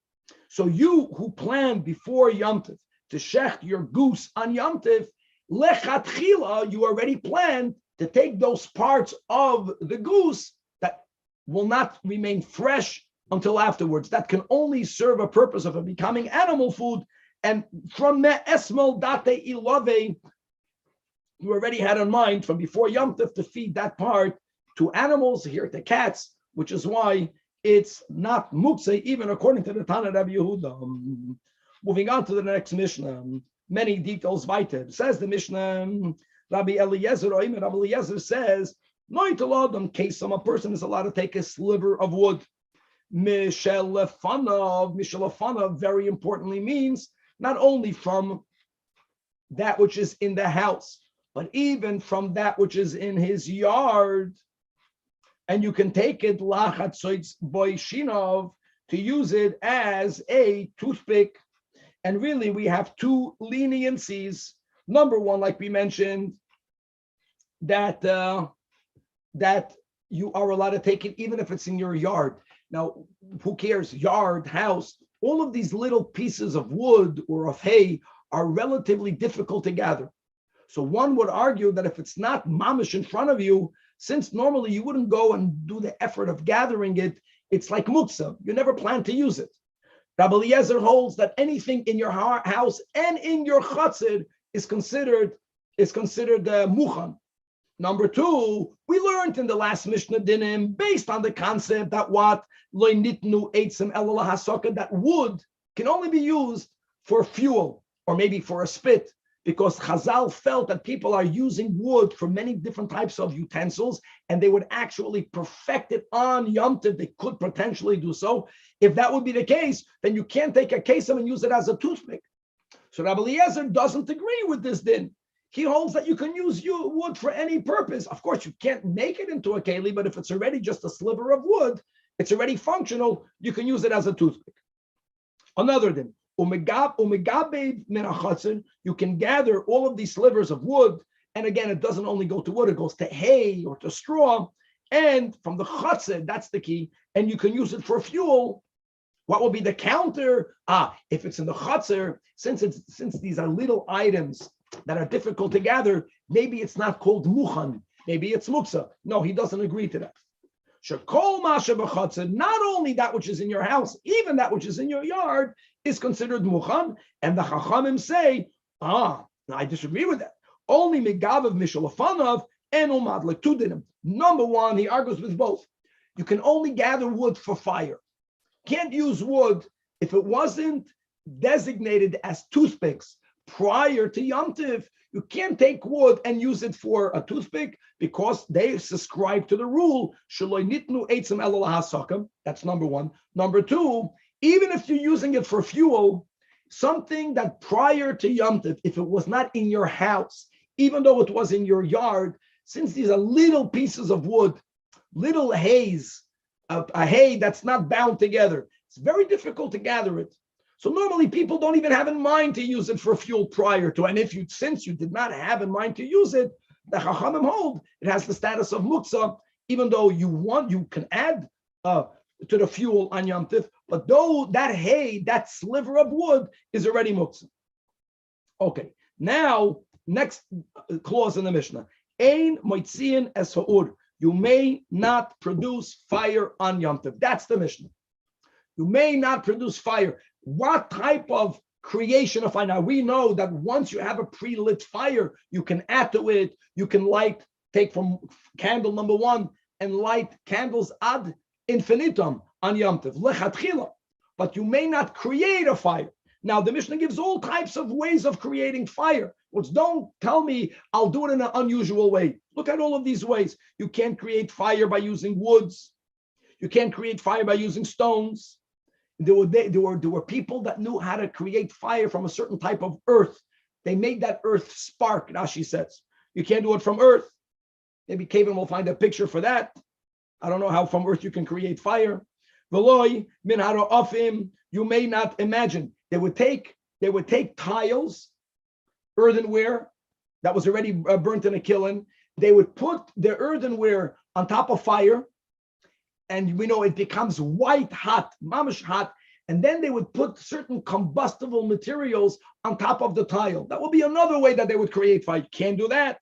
so you who planned before Yom Tov to shecht your goose on Yom Tov, lechatchila, you already planned to take those parts of the goose that will not remain fresh until afterwards. That can only serve a purpose of it becoming animal food. And from the esmol date ilave, you already had in mind from before Yom Tov to feed that part to animals, here to cats, which is why it's not muktzeh, even according to the Tanach Rabbi Yehuda. Moving on to the next Mishnah, many details weiter. Says the Mishnah, Rabbi Eliezer, Rabbi Eliezer says, no in case a person is allowed to take a sliver of wood. Mishalafanav very importantly means not only from that which is in the house, but even from that which is in his yard. And you can take it lachatzoitz boishinov to use it as a toothpick. And really, we have two leniencies. Number one, like we mentioned, that you are allowed to take it even if it's in your yard. Now, who cares? Yard, house, all of these little pieces of wood or of hay are relatively difficult to gather. So one would argue that if it's not mamish in front of you, since normally you wouldn't go and do the effort of gathering it, it's like muksa. You never plan to use it. Rabbi Eliezer holds that anything in your house and in your chatzir is considered muchan. Number two, we learned in the last Mishnah Dinim, based on the concept that that wood can only be used for fuel or maybe for a spit, because Chazal felt that people are using wood for many different types of utensils, and they would actually perfect it on Yom Tov. They could potentially do so. If that would be the case, then you can't take a kesem and use it as a toothpick. So Rabbi Eliezer doesn't agree with this din. He holds that you can use wood for any purpose. Of course, you can't make it into a keli, but if it's already just a sliver of wood, it's already functional, you can use it as a toothpick. Another din, you can gather all of these slivers of wood, and again, it doesn't only go to wood, it goes to hay or to straw, and from the chatzir, that's the key, and you can use it for fuel. What will be the counter? If it's in the chatzir, since these are little items that are difficult to gather, maybe it's not called muchan, maybe it's muksa. No, he doesn't agree to that. Not only that which is in your house, even that which is in your yard is considered muchan. And the chachamim say, no, I disagree with that. Only megavav mishalafanav and umad, like two dinim. Number one, he argues with both. You can only gather wood for fire. Can't use wood if it wasn't designated as toothpicks prior to Yom Tiv, you can't take wood and use it for a toothpick because they subscribe to the rule. That's number one. Number two, even if you're using it for fuel, something that prior to Yom Tiv, if it was not in your house, even though it was in your yard, since these are little pieces of wood, little haze, a hay that's not bound together, it's very difficult to gather it. So normally people don't even have in mind to use it for fuel prior to, and since you did not have in mind to use it, the Chachamim hold it has the status of muktzah, even though you can add to the fuel on Yom Tiv, but though that hay, that sliver of wood is already muktzah. Okay, now next clause in the Mishnah, Ein moitziin es ha'ur. You may not produce fire on Yom Tiv. That's the Mishnah. You may not produce fire. What type of creation of fire? Now we know that once you have a pre-lit fire, you can add to it, you can take from candle number one and light candles ad infinitum on Yom Tov, lechatchila. But you may not create a fire. Now the Mishnah gives all types of ways of creating fire. Which don't tell me I'll do it in an unusual way. Look at all of these ways. You can't create fire by using woods. You can't create fire by using stones. There were people that knew how to create fire from a certain type of earth. They made that earth spark, Rashi says. You can't do it from earth. Maybe Kevin will find a picture for that. I don't know how from earth you can create fire. Veloy min ha'ra'afim. You may not imagine. They would take tiles, earthenware that was already burnt in a kiln. They would put the earthenware on top of fire, and we know it becomes white hot, mamish hot, and then they would put certain combustible materials on top of the tile. That would be another way that they would create fire. You can't do that.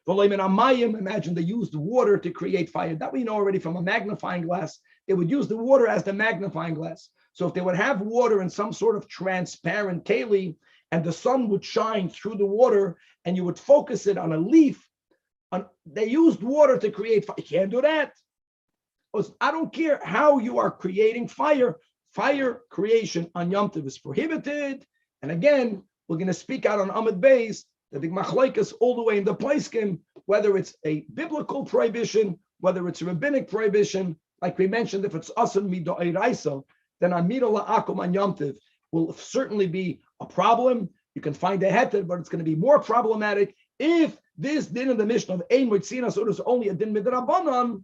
Imagine they used water to create fire. That we know already from a magnifying glass. They would use the water as the magnifying glass. So if they would have water in some sort of transparent keli, and the sun would shine through the water, and you would focus it on a leaf, they used water to create fire. You can't do that. I don't care how you are creating fire. Fire creation on Yom Tov is prohibited. And again, we're going to speak out on Amud Beis, the big machlokes all the way in the Periscope, whether it's a biblical prohibition, whether it's a rabbinic prohibition. Like we mentioned, if it's asan midoiraisa, then amida la'akum on Yom Tov will certainly be a problem. You can find a heter, but it's going to be more problematic if this din in the Mishnah of ein motzina, so there's only a din midrabanan,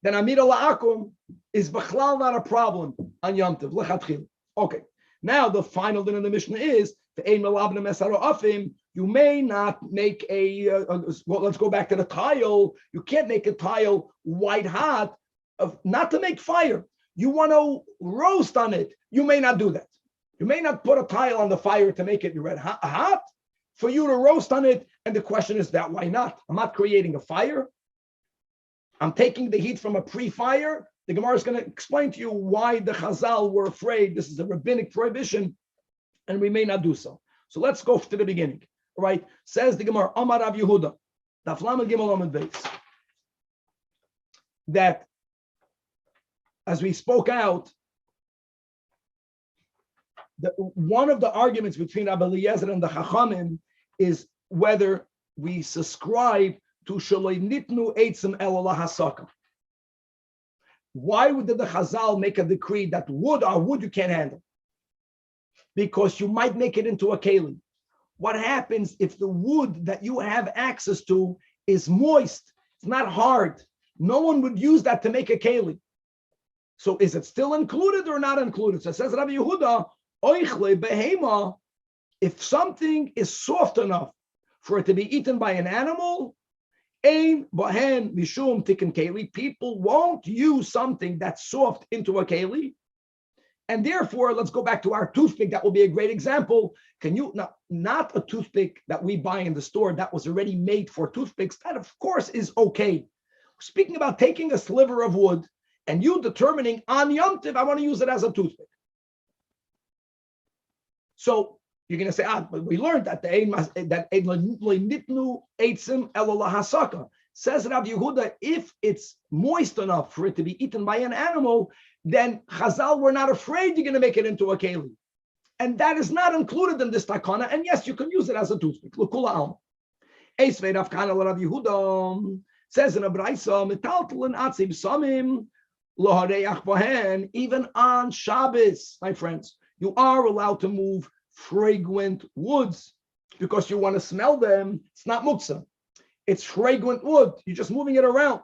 then amida la'akum is b'chlal not a problem on Yom Tov lechatchil. Okay, now the final din in the Mishnah is the ein melabna mesaro afim. You may not make well, let's go back to the tile. You can't make a tile white hot, not to make fire. You want to roast on it. You may not do that. You may not put a tile on the fire to make it red hot for you to roast on it. And the question is that why not? I'm not creating a fire. I'm taking the heat from a pre-fire. The Gemara is going to explain to you why the Chazal were afraid this is a rabbinic prohibition, and we may not do so. So let's go to the beginning. All right, says the Gemara, Amar Rav Yehuda, Daf Lamed Gimel Amud Beis, that as we spoke out, one of the arguments between Rabbi Eliezer and the Chachamim is whether we subscribe to Shaloi Nitnu Eitzim Elo Lahasaka. Why did the Chazal make a decree that wood you can't handle? Because you might make it into a keli. What happens if the wood that you have access to is moist? It's not hard. No one would use that to make a keli. So is it still included or not included? So it says Rabbi Yehuda, Oichle behema, if something is soft enough for it to be eaten by an animal, ein bahen mishum tikkun keli, people won't use something that's soft into a keli. And therefore, let's go back to our toothpick. That will be a great example. Can you not a toothpick that we buy in the store that was already made for toothpicks? That of course is okay. Speaking about taking a sliver of wood and you determining on Yom Tov, I want to use it as a toothpick. So you're going to say, but we learned that nitnu eitzim elo lahasaka. Says Rav Yehuda, if it's moist enough for it to be eaten by an animal, then Chazal were not afraid you're going to make it into a keli. And that is not included in this takana. And yes, you can use it as a toothpick. L'kula alma. Eis ve'Rav Kana l'Rav Yehuda says in a Beitzah, metaltalin atzib samim lohareach bohen. Even on Shabbos, my friends, you are allowed to move fragrant woods because you want to smell them. It's not muktzah. It's fragrant wood. You're just moving it around.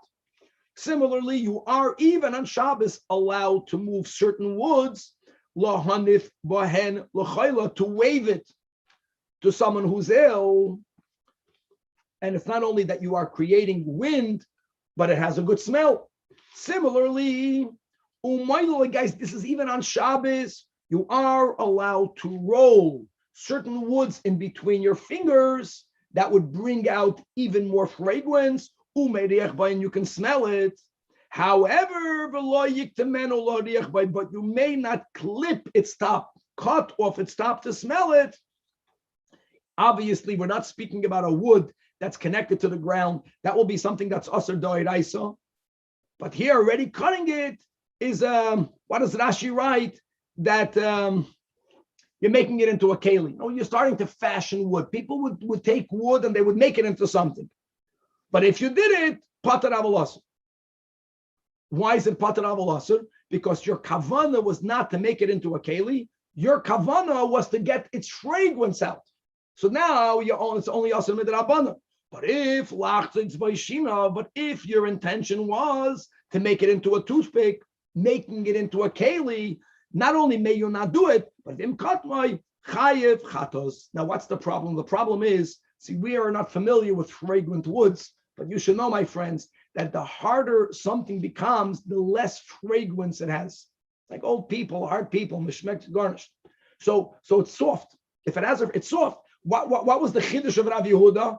Similarly, you are even on Shabbos allowed to move certain woods, lahanif bohen l'chayla, to wave it to someone who's ill. And it's not only that you are creating wind, but it has a good smell. Similarly, guys, this is even on Shabbos, you are allowed to roll certain woods in between your fingers that would bring out even more fragrance, and you can smell it. However, but you may not clip its top, cut off its top to smell it. Obviously, we're not speaking about a wood that's connected to the ground. That will be something that's asur d'oraisa. But here already cutting it is, what does Rashi write? That you're making it into a keli. No, you're starting to fashion wood. People would take wood and they would make it into something. But if you did it, pater avol. Why is it pater avol? Because your kavana was not to make it into a keli. Your kavana was to get its fragrance out. So now it's only asur midrabbanan. But if your intention was to make it into a toothpick, making it into a keli, not only may you not do it, but im katmai chayev chatos. Now, what's the problem? The problem is, see, we are not familiar with fragrant woods, but you should know, my friends, that the harder something becomes, the less fragrance it has. Like old people, hard people, mishmek garnished. So it's soft. If it has, it's soft. What was the chiddush of Rav Yehuda?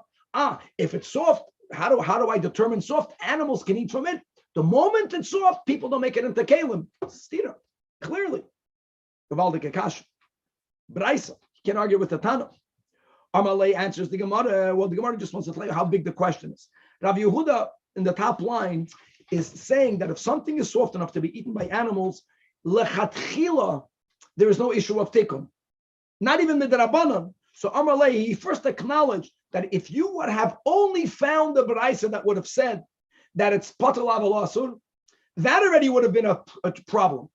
If it's soft, how do I determine soft? Animals can eat from it. The moment it's soft, people don't make it into kalim. Stira, clearly. Gavaldik akash. Beitzah, you can't argue with the Tanach. Amalei answers the Gemara. Well, the Gemara just wants to tell you how big the question is. Rav Yehuda in the top line is saying that if something is soft enough to be eaten by animals, lechatchila, there is no issue of tikkun. Not even midrabbanan. So Amalei, he first acknowledged that if you would have only found the Beitzah that would have said that it's pater avol asur, that already would have been a problem.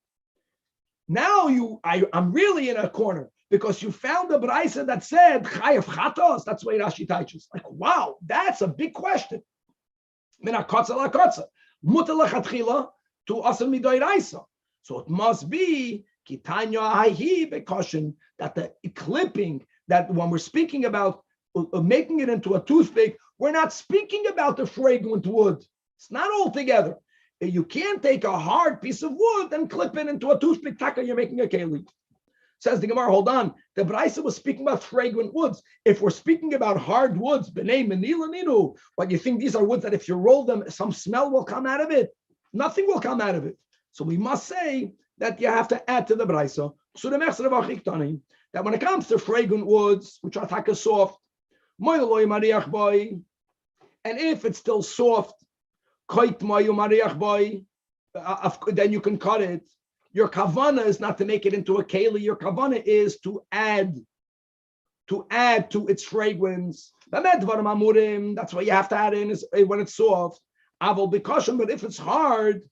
Now I'm really in a corner because you found the Beitzah that said chayev chatos. That's why Rashi teaches. Like, wow, that's a big question. Mina kotza la kotza, mutar lechatchila to asur midoraisa. So it must be kitanya hahi bekoshin, that the clipping, that when we're speaking about making it into a toothpick, we're not speaking about the fragrant wood. It's not all together. You can't take a hard piece of wood and clip it into a toothpick. Taka, you're making a keli. Says the Gemara, hold on. The Beitzah was speaking about fragrant woods. If we're speaking about hard woods, b'nei menila ninu, what you think these are woods that if you roll them, some smell will come out of it? Nothing will come out of it. So we must say that you have to add to the Beitzah. So the that when it comes to fragrant woods, which are taka soft, and if it's still soft, then you can cut it. Your kavana is not to make it into a keli. Your kavana is to add to its fragrance. That's why you have to add in is when it's soft. But if it's hard,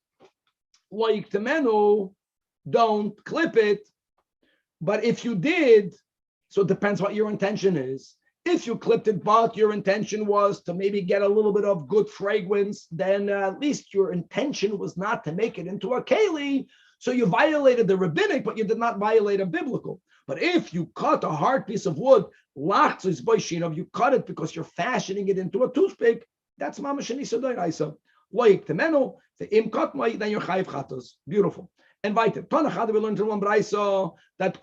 like temenu, don't clip it. But if you did, so it depends what your intention is. If you clipped it, but your intention was to maybe get a little bit of good fragrance, then at least your intention was not to make it into a keli. So you violated the rabbinic, but you did not violate a biblical. But if you cut a hard piece of wood, you cut it because you're fashioning it into a toothpick, that's mamash nisadoraisa. Like temenu, the im katmai, then you're chayiv chatos. Beautiful. And weiter. Tanach, we learned in one Beitzah that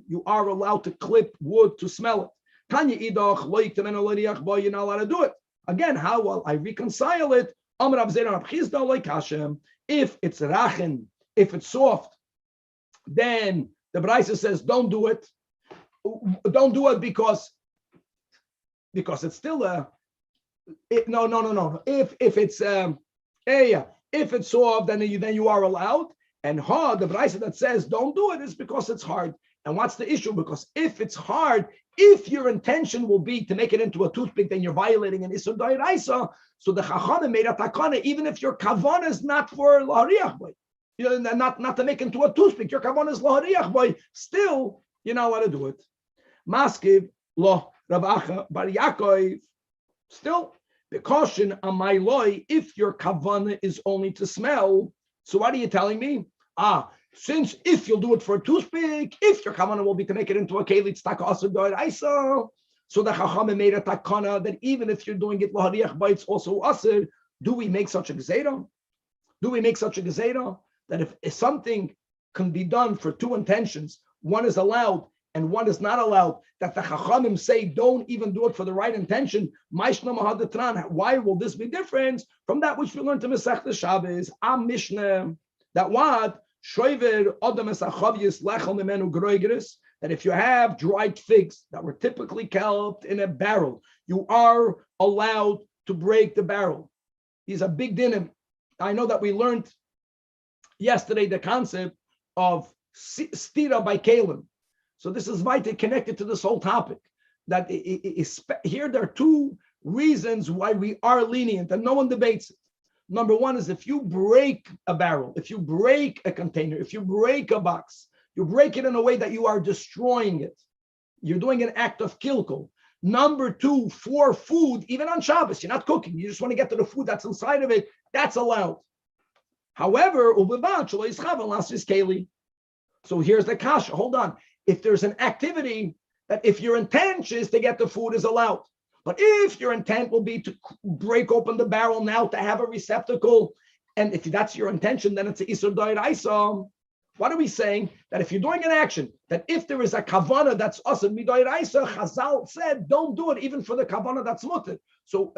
you are allowed to clip wood to smell it. Tanya idach, like temenu you're not allowed to do it. Again, how will I reconcile it? If it's rachen, if it's soft, then the Beitzah says don't do it. Don't do it because it's still no. If it's if it's soft, then you are allowed. And the Beitzah that says don't do it is because it's hard. And what's the issue? Because if it's hard, if your intention will be to make it into a toothpick, then you're violating an Isur D'Oraisa. So the Chachamim made a takana, even if your kavanah is not for lahariach boy, not to make into a toothpick, your kavanah is lahariach boy, still you know how to do it. Maskiv lo Ravacha Bar Yaakov. Still, the caution on my loy, if your kavanah is only to smell. So what are you telling me? Since if you'll do it for a toothpick, if your kavanah will be to make it into a keli, it's taka asur d'oraisa. So the Chachamim made a takana that even if you're doing it lahariach by, it's also asur. Do we make such a gezerah? Do we make such a gezerah that if something can be done for two intentions, one is allowed and one is not allowed, that the Chachamim say don't even do it for the right intention? Why will this be different from that which we learned to Masechta Shabbos? Mishnah that what? That if you have dried figs that were typically kept in a barrel, you are allowed to break the barrel. These are big dinim. I know that we learned yesterday the concept of stira by kalim. So this is vitally connected to this whole topic. That here there are two reasons why we are lenient, and no one debates it. Number one is if you break a barrel, if you break a container, if you break a box, you break it in a way that you are destroying it. You're doing an act of kilkul. Number two, for food, even on Shabbos, you're not cooking. You just want to get to the food that's inside of it. That's allowed. However, so here's the kasha. Hold on. If there's an activity that if your intent is to get the food is allowed, but if your intent will be to break open the barrel now to have a receptacle, and if that's your intention, then it's an Isur D'Oraisa. What are we saying? That if you're doing an action, that if there is a kavanah that's asur midoraisa, Chazal said, don't do it even for the kavanah that's mutter. So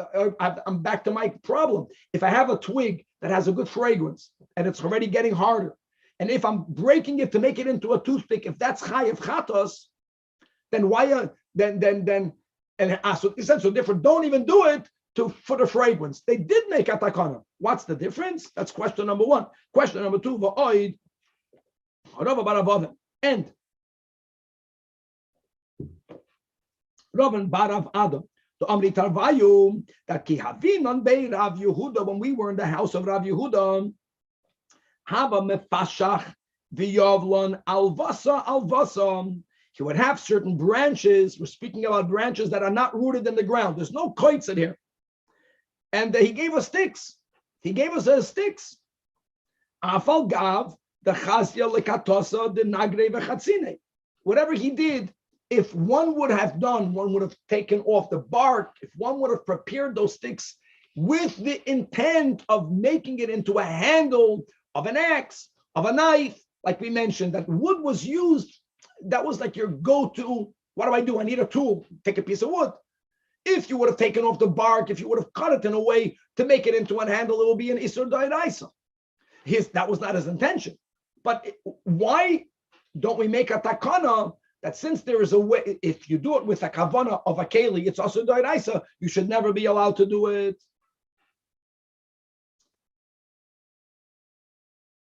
I'm back to my problem. If I have a twig that has a good fragrance and it's already getting harder, and if I'm breaking it to make it into a toothpick, if that's chayav chatos, then why? So he said so different. Don't even do it for the fragrance. They did make a takana. What's the difference? That's question number one. Question number two. Va'oid and Ravan Barav Adam. To Amri Tarvayu that ki havinon bei Rav Yehuda, when we were in the house of Rav Yehuda, Hava mefashach v'yovlon alvasa. He would have certain branches. We're speaking about branches that are not rooted in the ground. There's no koitz in here. And he gave us sticks. He gave us sticks. Afal gav the chasya lekatosa the nagre v'chatzine. Whatever he did, if one would have taken off the bark, if one would have prepared those sticks with the intent of making it into a handle of an axe, of a knife, like we mentioned, that wood was used, that was like your go-to. What do? I need a tool. Take a piece of wood. If you would have taken off the bark, if you would have cut it in a way to make it into a handle, it will be an Isur D'Oraisa. That was not his intention. But why don't we make a takana that since there is a way, if you do it with a kavana of a keli, it's also D'Oraisa, you should never be allowed to do it.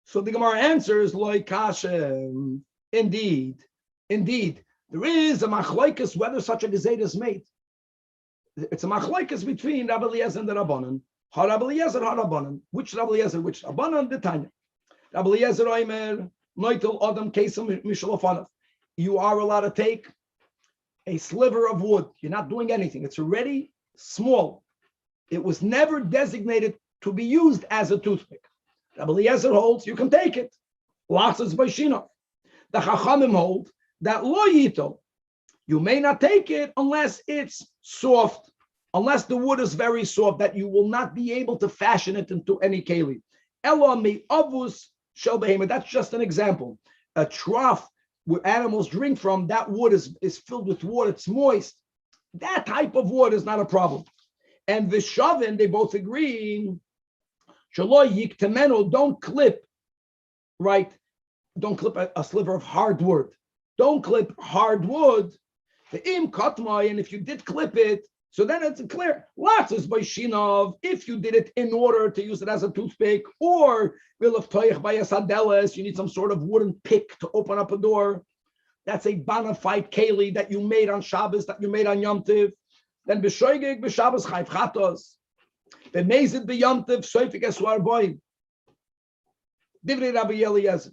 So the Gemara answers, Loi kashem. Indeed, there is a machlokes whether such a gezerah is made. It's a machlokes between Rabbi Eliezer and the Rabbanan. Rabbi Eliezer, Rabbanan. Which Rabbi Eliezer, which Rabbanan? The Tanya. Rabbi Eliezer Oimer, Noitel Adam Kesem Mishalofanav. You are allowed to take a sliver of wood. You're not doing anything. It's already small. It was never designated to be used as a toothpick. Rabbi Eliezer holds you can take it. Lasses by Shino. The Chachamim hold that lo yito, you may not take it unless it's soft, unless the wood is very soft, that you will not be able to fashion it into any keli. Elo mi avus shel behemoth. That's just an example. A trough where animals drink from, that wood is filled with water, it's moist. That type of wood is not a problem. And Vishavin, they both agree, shelo yiktemeno, don't clip, right? Don't clip a sliver of hardwood. Don't clip hardwood. The im katmai, and if you did clip it, so then it's clear. Lots is by shinov. If you did it in order to use it as a toothpick, or will of toich by a sadeles, you need some sort of wooden pick to open up a door. That's a bona fide keli that you made on Shabbos, that you made on Yom Tov. Then b'shoigeg b'Shabbos chayv chatos. B'mezid b'Yom Tov soifik eswar boim. Divrei Rabbi Eliezer.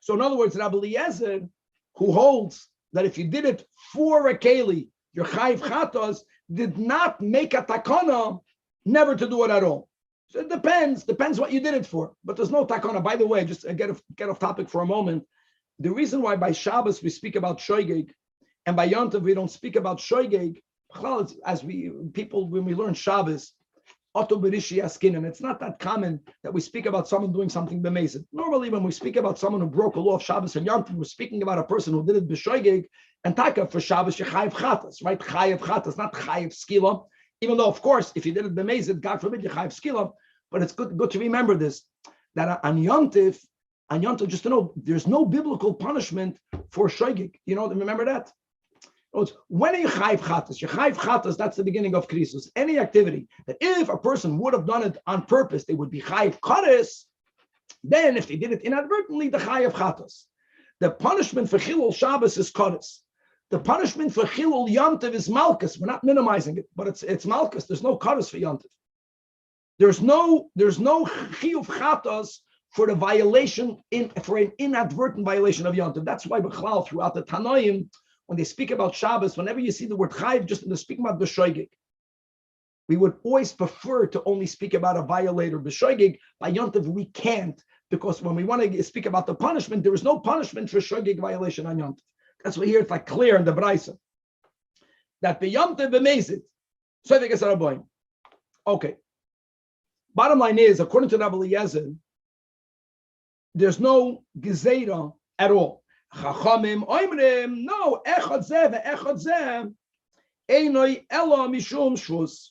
So in other words, Rabbi Eliezer, who holds that if you did it for a keli, your chayv chatos, did not make a takana never to do it at all. So it depends what you did it for. But there's no takana. By the way, just get off topic for a moment. The reason why by Shabbos we speak about shoigeg, and by Yom Tov we don't speak about shoigeg, as when we learn Shabbos, it's not that common that we speak about someone doing something b'mezid. Normally, when we speak about someone who broke a law of Shabbos and Yom Tov, we're speaking about a person who did it b'shoigeg and taka for Shabbos, chayiv chatas, right? Chayiv chatas, not chayiv skila. Even though, of course, if you did it b'mezid, God forbid you chayiv skila. But it's good to remember this, that on Yom Tov, just to know, there's no biblical punishment for shoigeg. You know, remember that? When are you chayiv chatas? Your chayiv chatas, that's the beginning of krisus. Any activity that if a person would have done it on purpose, they would be chayiv chatas. Then if they did it inadvertently, the chayiv chatas. The punishment for chilul Shabbos is chatas. The punishment for chilul Yom Tov is malchus. We're not minimizing it, but it's malchus. There's no chatas for Yom Tov. There's no chiyuv chatas for the violation for an inadvertent violation of Yom Tov. That's why Bechlal throughout the Tanoim, when they speak about Shabbos, whenever you see the word chayiv, just in the speaking about b'shoigeg, we would always prefer to only speak about a violator b'shoigeg. By Yom Tov, we can't, because when we want to speak about the punishment, there is no punishment for shoigeg violation on Yom Tov. That's why here it's like clear in the Beitzah that b'Yom Tov b'mezid soifik es haraboim. Okay. Bottom line is, according to Rabbi Eliezer, there's no gezeira at all. Chachamim oimrim, no, echad zeh ve'echad zeh, einoi ela mishum shvus.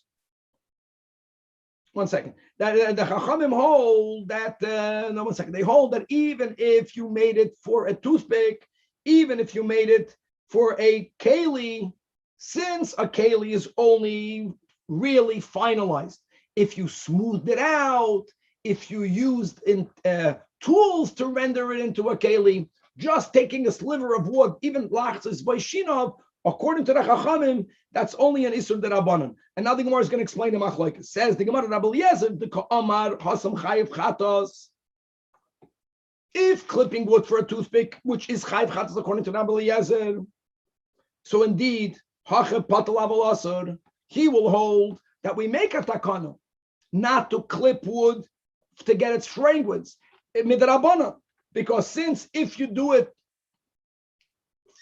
1 second. The Chachamim hold that, no, 1 second. They hold that even if you made it for a toothpick, even if you made it for a keli, since a keli is only really finalized, if you smoothed it out, if you used tools to render it into a keli, just taking a sliver of wood, even lachzis boishinov, according to the Chachamim, that's only an isur derabanan. And now the Gemara is going to explain the machlokes. Says the Gemara Rabbi Eliezer, the Ka'amar Hasam chayiv chatos. If clipping wood for a toothpick, which is chayiv chatos according to Rabbi Eliezer, so indeed hache patal aval asur, he will hold that we make a takana not to clip wood to get its fragrance midrabanan. Because since if you do it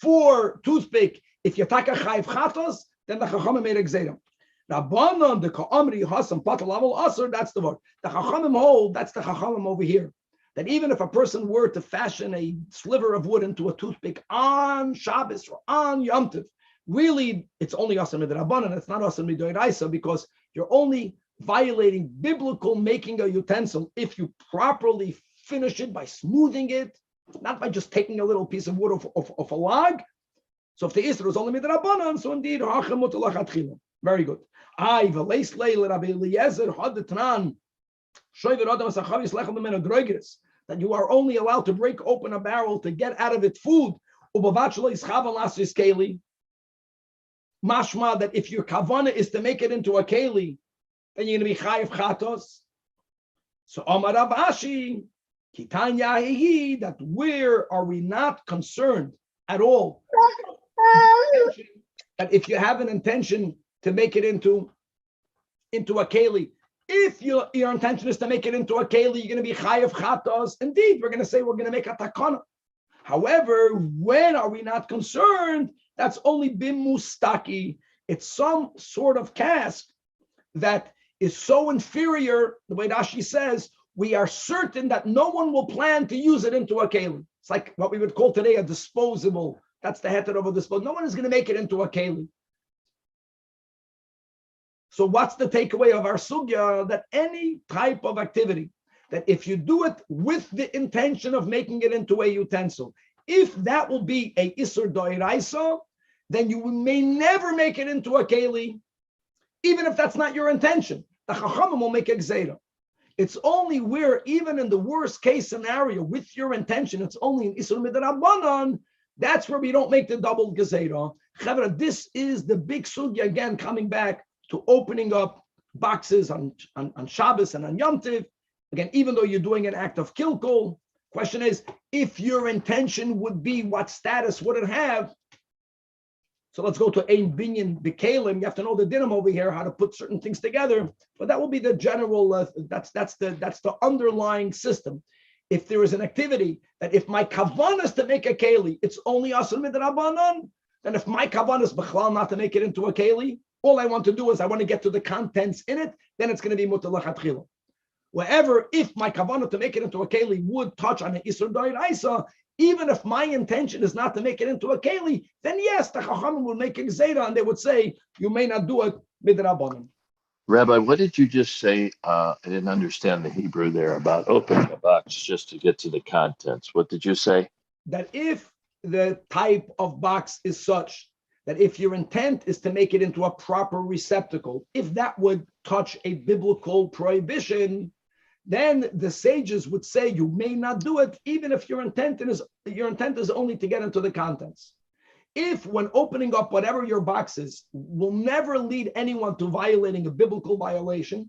for toothpick, if you take a chayiv chatos, then the Chachamim made a gzeira. Rabbanan, the Ka'amri Hasam Patal Aval Asur, that's the word. The Chachamim hold, that's the Chachamim over here. That even if a person were to fashion a sliver of wood into a toothpick on Shabbos or on Yom Tov, really it's only Asur Midrabanan, it's not Asur Midoraisa, because you're only violating biblical making a utensil if you properly finish it by smoothing it, not by just taking a little piece of wood of a log. So if the Isra is only midrabanan, so indeed, very good. That you are only allowed to break open a barrel to get out of it food. Mashma, that if your kavana is to make it into a keli, then you're going to be chayiv chatos. So Amar Rav Ashi, Kitanya, that where are we not concerned at all? That if you have an intention to make it into a keli, if your intention is to make it into a keli, you're going to be chayav chatos. Indeed, we're going to say we're going to make a takana. However, when are we not concerned? That's only bimustaki. It's some sort of cask that is so inferior, the way Rashi says, we are certain that no one will plan to use it into a keli. It's like what we would call today a disposable. That's the heter of a disposable. No one is going to make it into a keli. So what's the takeaway of our sugya? That any type of activity, that if you do it with the intention of making it into a utensil, if that will be a isur doiraisa, then you may never make it into a keli, even if that's not your intention. The Chachamim will make a gzeira. It's only where, even in the worst case scenario, with your intention, it's only in Isur Midrabanan, that's where we don't make the double Gezerah. Chavra, this is the big sugya, again, coming back to opening up boxes on Shabbos and on Yom Tov. Again, even though you're doing an act of kilkul, question is, if your intention would be, what status would it have? So let's go to Ein Binyan B'Kalim. You have to know the dinim over here, how to put certain things together. But that will be the general. That's the underlying system. If there is an activity that if my kavanah is to make a keli, it's only asur midrabanan. Then if my kavanah is b'chlal not to make it into a keli, all I want to do is I want to get to the contents in it. Then it's going to be mutar lechatchila. Wherever, if my kavanah to make it into a keli would touch on an isur d'oraisa, even if my intention is not to make it into a keli, then yes, the chachamim will make a gzeira, and they would say you may not do it midrabanan. Rabbi, what did you just say? I didn't understand the Hebrew there about opening a box just to get to the contents. What did you say? That if the type of box is such that if your intent is to make it into a proper receptacle, if that would touch a biblical prohibition, then the sages would say you may not do it, even if your intent is only to get into the contents. If when opening up whatever your box is will never lead anyone to violating a biblical violation,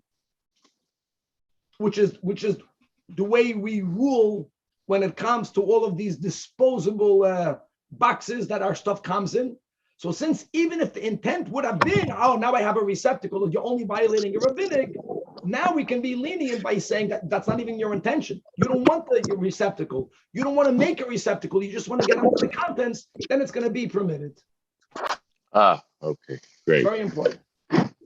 which is the way we rule when it comes to all of these disposable boxes that our stuff comes in. So since even if the intent would have been, oh, now I have a receptacle, and you're only violating a rabbinic, now we can be lenient by saying that that's not even your intention. You don't want your receptacle. You don't want to make a receptacle. You just want to get into the contents. Then it's going to be permitted. Okay, great. Very important.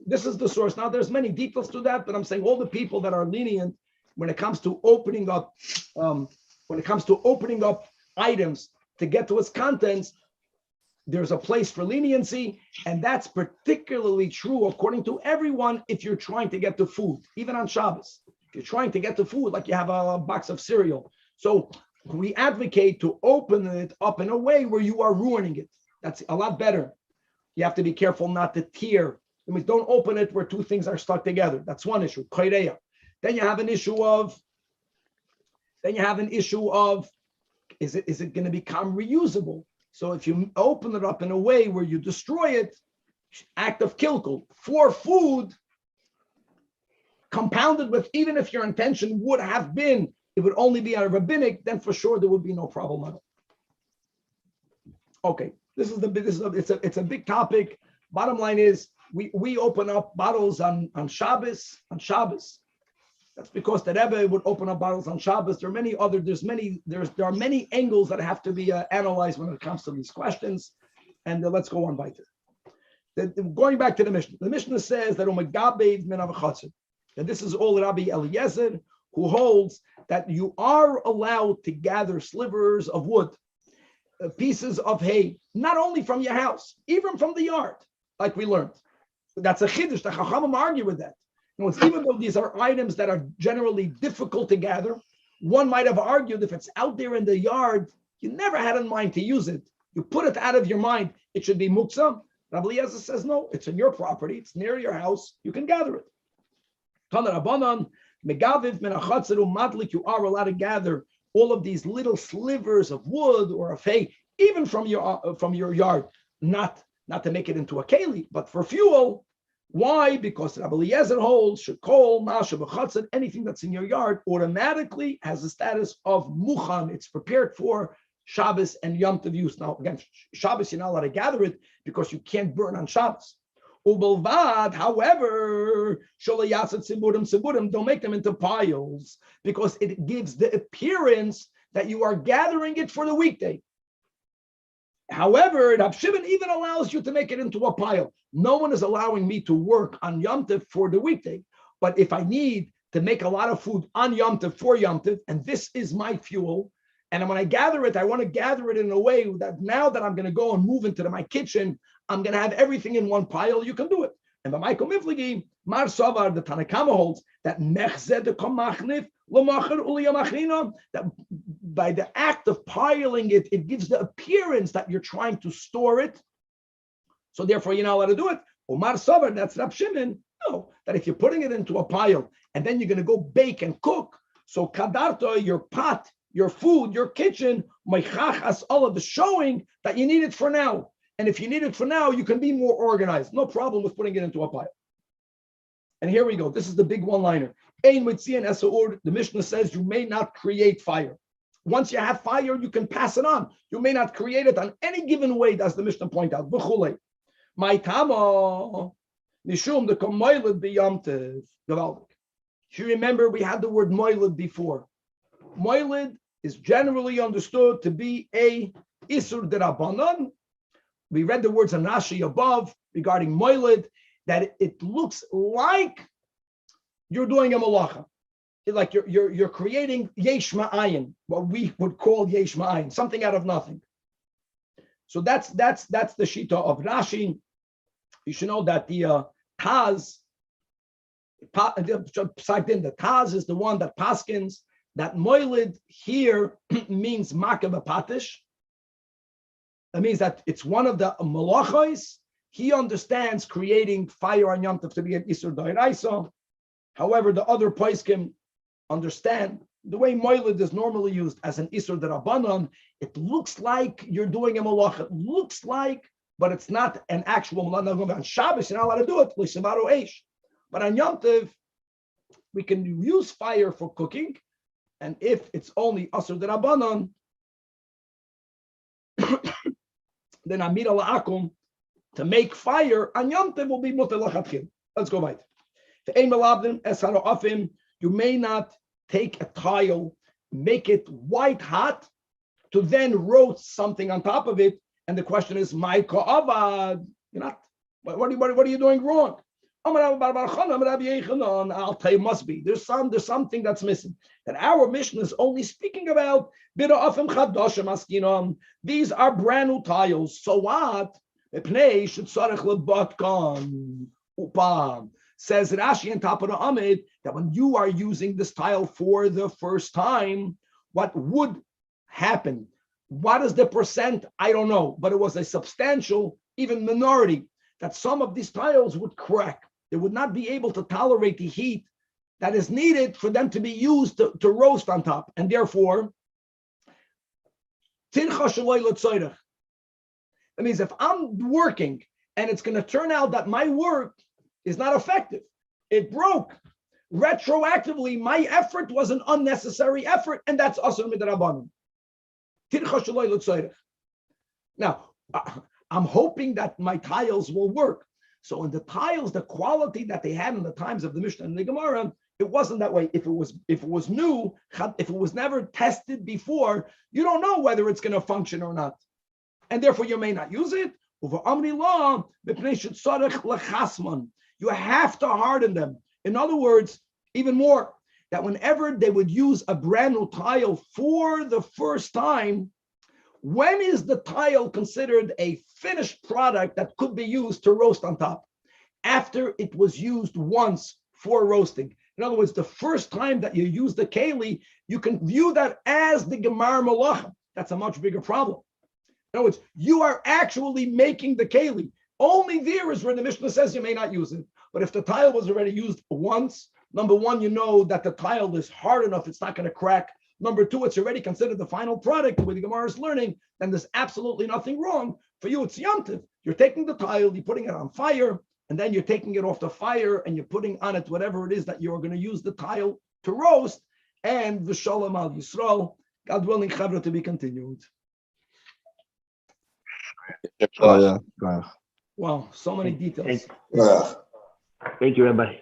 This is the source. Now, there's many details to that, but I'm saying all the people that are lenient when it comes to opening up, items to get to its contents, there's a place for leniency, and that's particularly true according to everyone if you're trying to get to food, even on Shabbos. If you're trying to get to food, like you have a box of cereal. So we advocate to open it up in a way where you are ruining it. That's a lot better. You have to be careful not to tear. I mean, don't open it where two things are stuck together. That's one issue. Then you have an issue of, is it going to become reusable? So if you open it up in a way where you destroy it, act of kilkul for food, compounded with, even if your intention would have been, it would only be a rabbinic, then for sure there would be no problem at all. Okay, it's a big topic. Bottom line is we open up bottles on Shabbos. That's because the Rebbe would open up bottles on Shabbos. There are many angles that have to be analyzed when it comes to these questions. And let's go on by it. Going back to the Mishnah. The Mishnah says that and this is all Rabbi Eliezer, who holds that you are allowed to gather slivers of wood, pieces of hay, not only from your house, even from the yard, like we learned. That's a chiddush. The Chachamim argue with that. Even though these are items that are generally difficult to gather, one might have argued if it's out there in the yard, you never had in mind to use it. You put it out of your mind, it should be muksa. Rabbi Eliezer says, no, it's in your property, it's near your house, you can gather it. Tanach, you are allowed to gather all of these little slivers of wood or of hay, even from your yard, not to make it into a keli, but for fuel. Why? Because Rabbi Eliezer holds shekol masha b'chatzar, anything that's in your yard automatically has the status of muchan. It's prepared for Shabbos and Yom Tov use. Now, again, Shabbos, you're not allowed to gather it because you can't burn on Shabbos. Ubelvad, however, don't make them into piles because it gives the appearance that you are gathering it for the weekday. However, Rab Shimon even allows you to make it into a pile. No one is allowing me to work on Yom Tov for the weekday. But if I need to make a lot of food on Yom Tov for Yom Tov, and this is my fuel, and when I gather it, I want to gather it in a way that now that I'm going to go and move into my kitchen, I'm going to have everything in one pile, you can do it. And the Michael Mifligi, Mar Savar, the Tanach holds that that by the act of piling it, it gives the appearance that you're trying to store it. So therefore, you're not allowed to do it. Omar Savar, that's Rab Shimon, No, that if you're putting it into a pile and then you're going to go bake and cook, so kadarta, your pot, your food, your kitchen, meichachas, all of the showing that you need it for now. And if you need it for now, you can be more organized. No problem with putting it into a pile. And here we go. This is the big one-liner. The Mishnah says you may not create fire. Once you have fire, you can pass it on. You may not create it on any given way, as the Mishnah point out. My tama, nishum the komoiled biyamtev. If you remember, we had the word moiled before. Moiled is generally understood to be a isur derabanan. We read the words Anashi above regarding moiled, that it looks like you're doing a malacha. Like you're creating yesh ma'ayin, what we would call yesh ma'ayin, something out of nothing. So that's the shita of Rashi. You should know that the Taz, the Taz is the one that paskins that moiled here means MERCAVA patish. That means that it's one of the malachos. He understands creating fire on Yom Tov to be an isur d'oraisa. However, the other poskim understand the way moiled is normally used as an isur d'rabanan. It looks like you're doing a malach. It looks like, but it's not an actual malach. On Shabbos, you're not allowed to do it. But on Yom Tov, we can use fire for cooking, and if it's only isur d'rabanan, then amir la'akum to make fire on Yom Tov will be mutar lachatchil. Let's go right. You may not take a tile, make it white hot, to then roast something on top of it. And the question is, my ka'avad, you're not. What are you doing wrong? I'll tell you, must be. There's something that's missing. That our Mishnah is only speaking about these are brand new tiles. So what? Says Rashi on top of the Amid that when you are using this tile for the first time, what would happen? What is the percent? I don't know, but it was a substantial, even minority, that some of these tiles would crack. They would not be able to tolerate the heat that is needed for them to be used to roast on top. And therefore, that means if I'm working and it's going to turn out that my work is not effective, it broke, retroactively, my effort was an unnecessary effort, and that's asur midrabanan. Now, I'm hoping that my tiles will work. So in the tiles, the quality that they had in the times of the Mishnah and the Gemara, it wasn't that way. If it was new, if it was never tested before, you don't know whether it's going to function or not, and therefore you may not use it. You have to harden them. In other words, even more, that whenever they would use a brand new tile for the first time, when is the tile considered a finished product that could be used to roast on top? After it was used once for roasting. In other words, the first time that you use the keli, you can view that as the gemar malacha. That's a much bigger problem. In other words, you are actually making the keli. Only there is where the Mishnah says you may not use it. But if the tile was already used once, number one, you know that the tile is hard enough, it's not going to crack. Number two, it's already considered the final product the way the Gemara is learning, then there's absolutely nothing wrong. For you, it's Yom Tov. You're taking the tile, you're putting it on fire, and then you're taking it off the fire and you're putting on it whatever it is that you're going to use the tile to roast. And v'shalom al Yisrael, God willing, Chavra, to be continued. Oh, yeah. Wow, so many details. Ah. Thank you, Rabbi.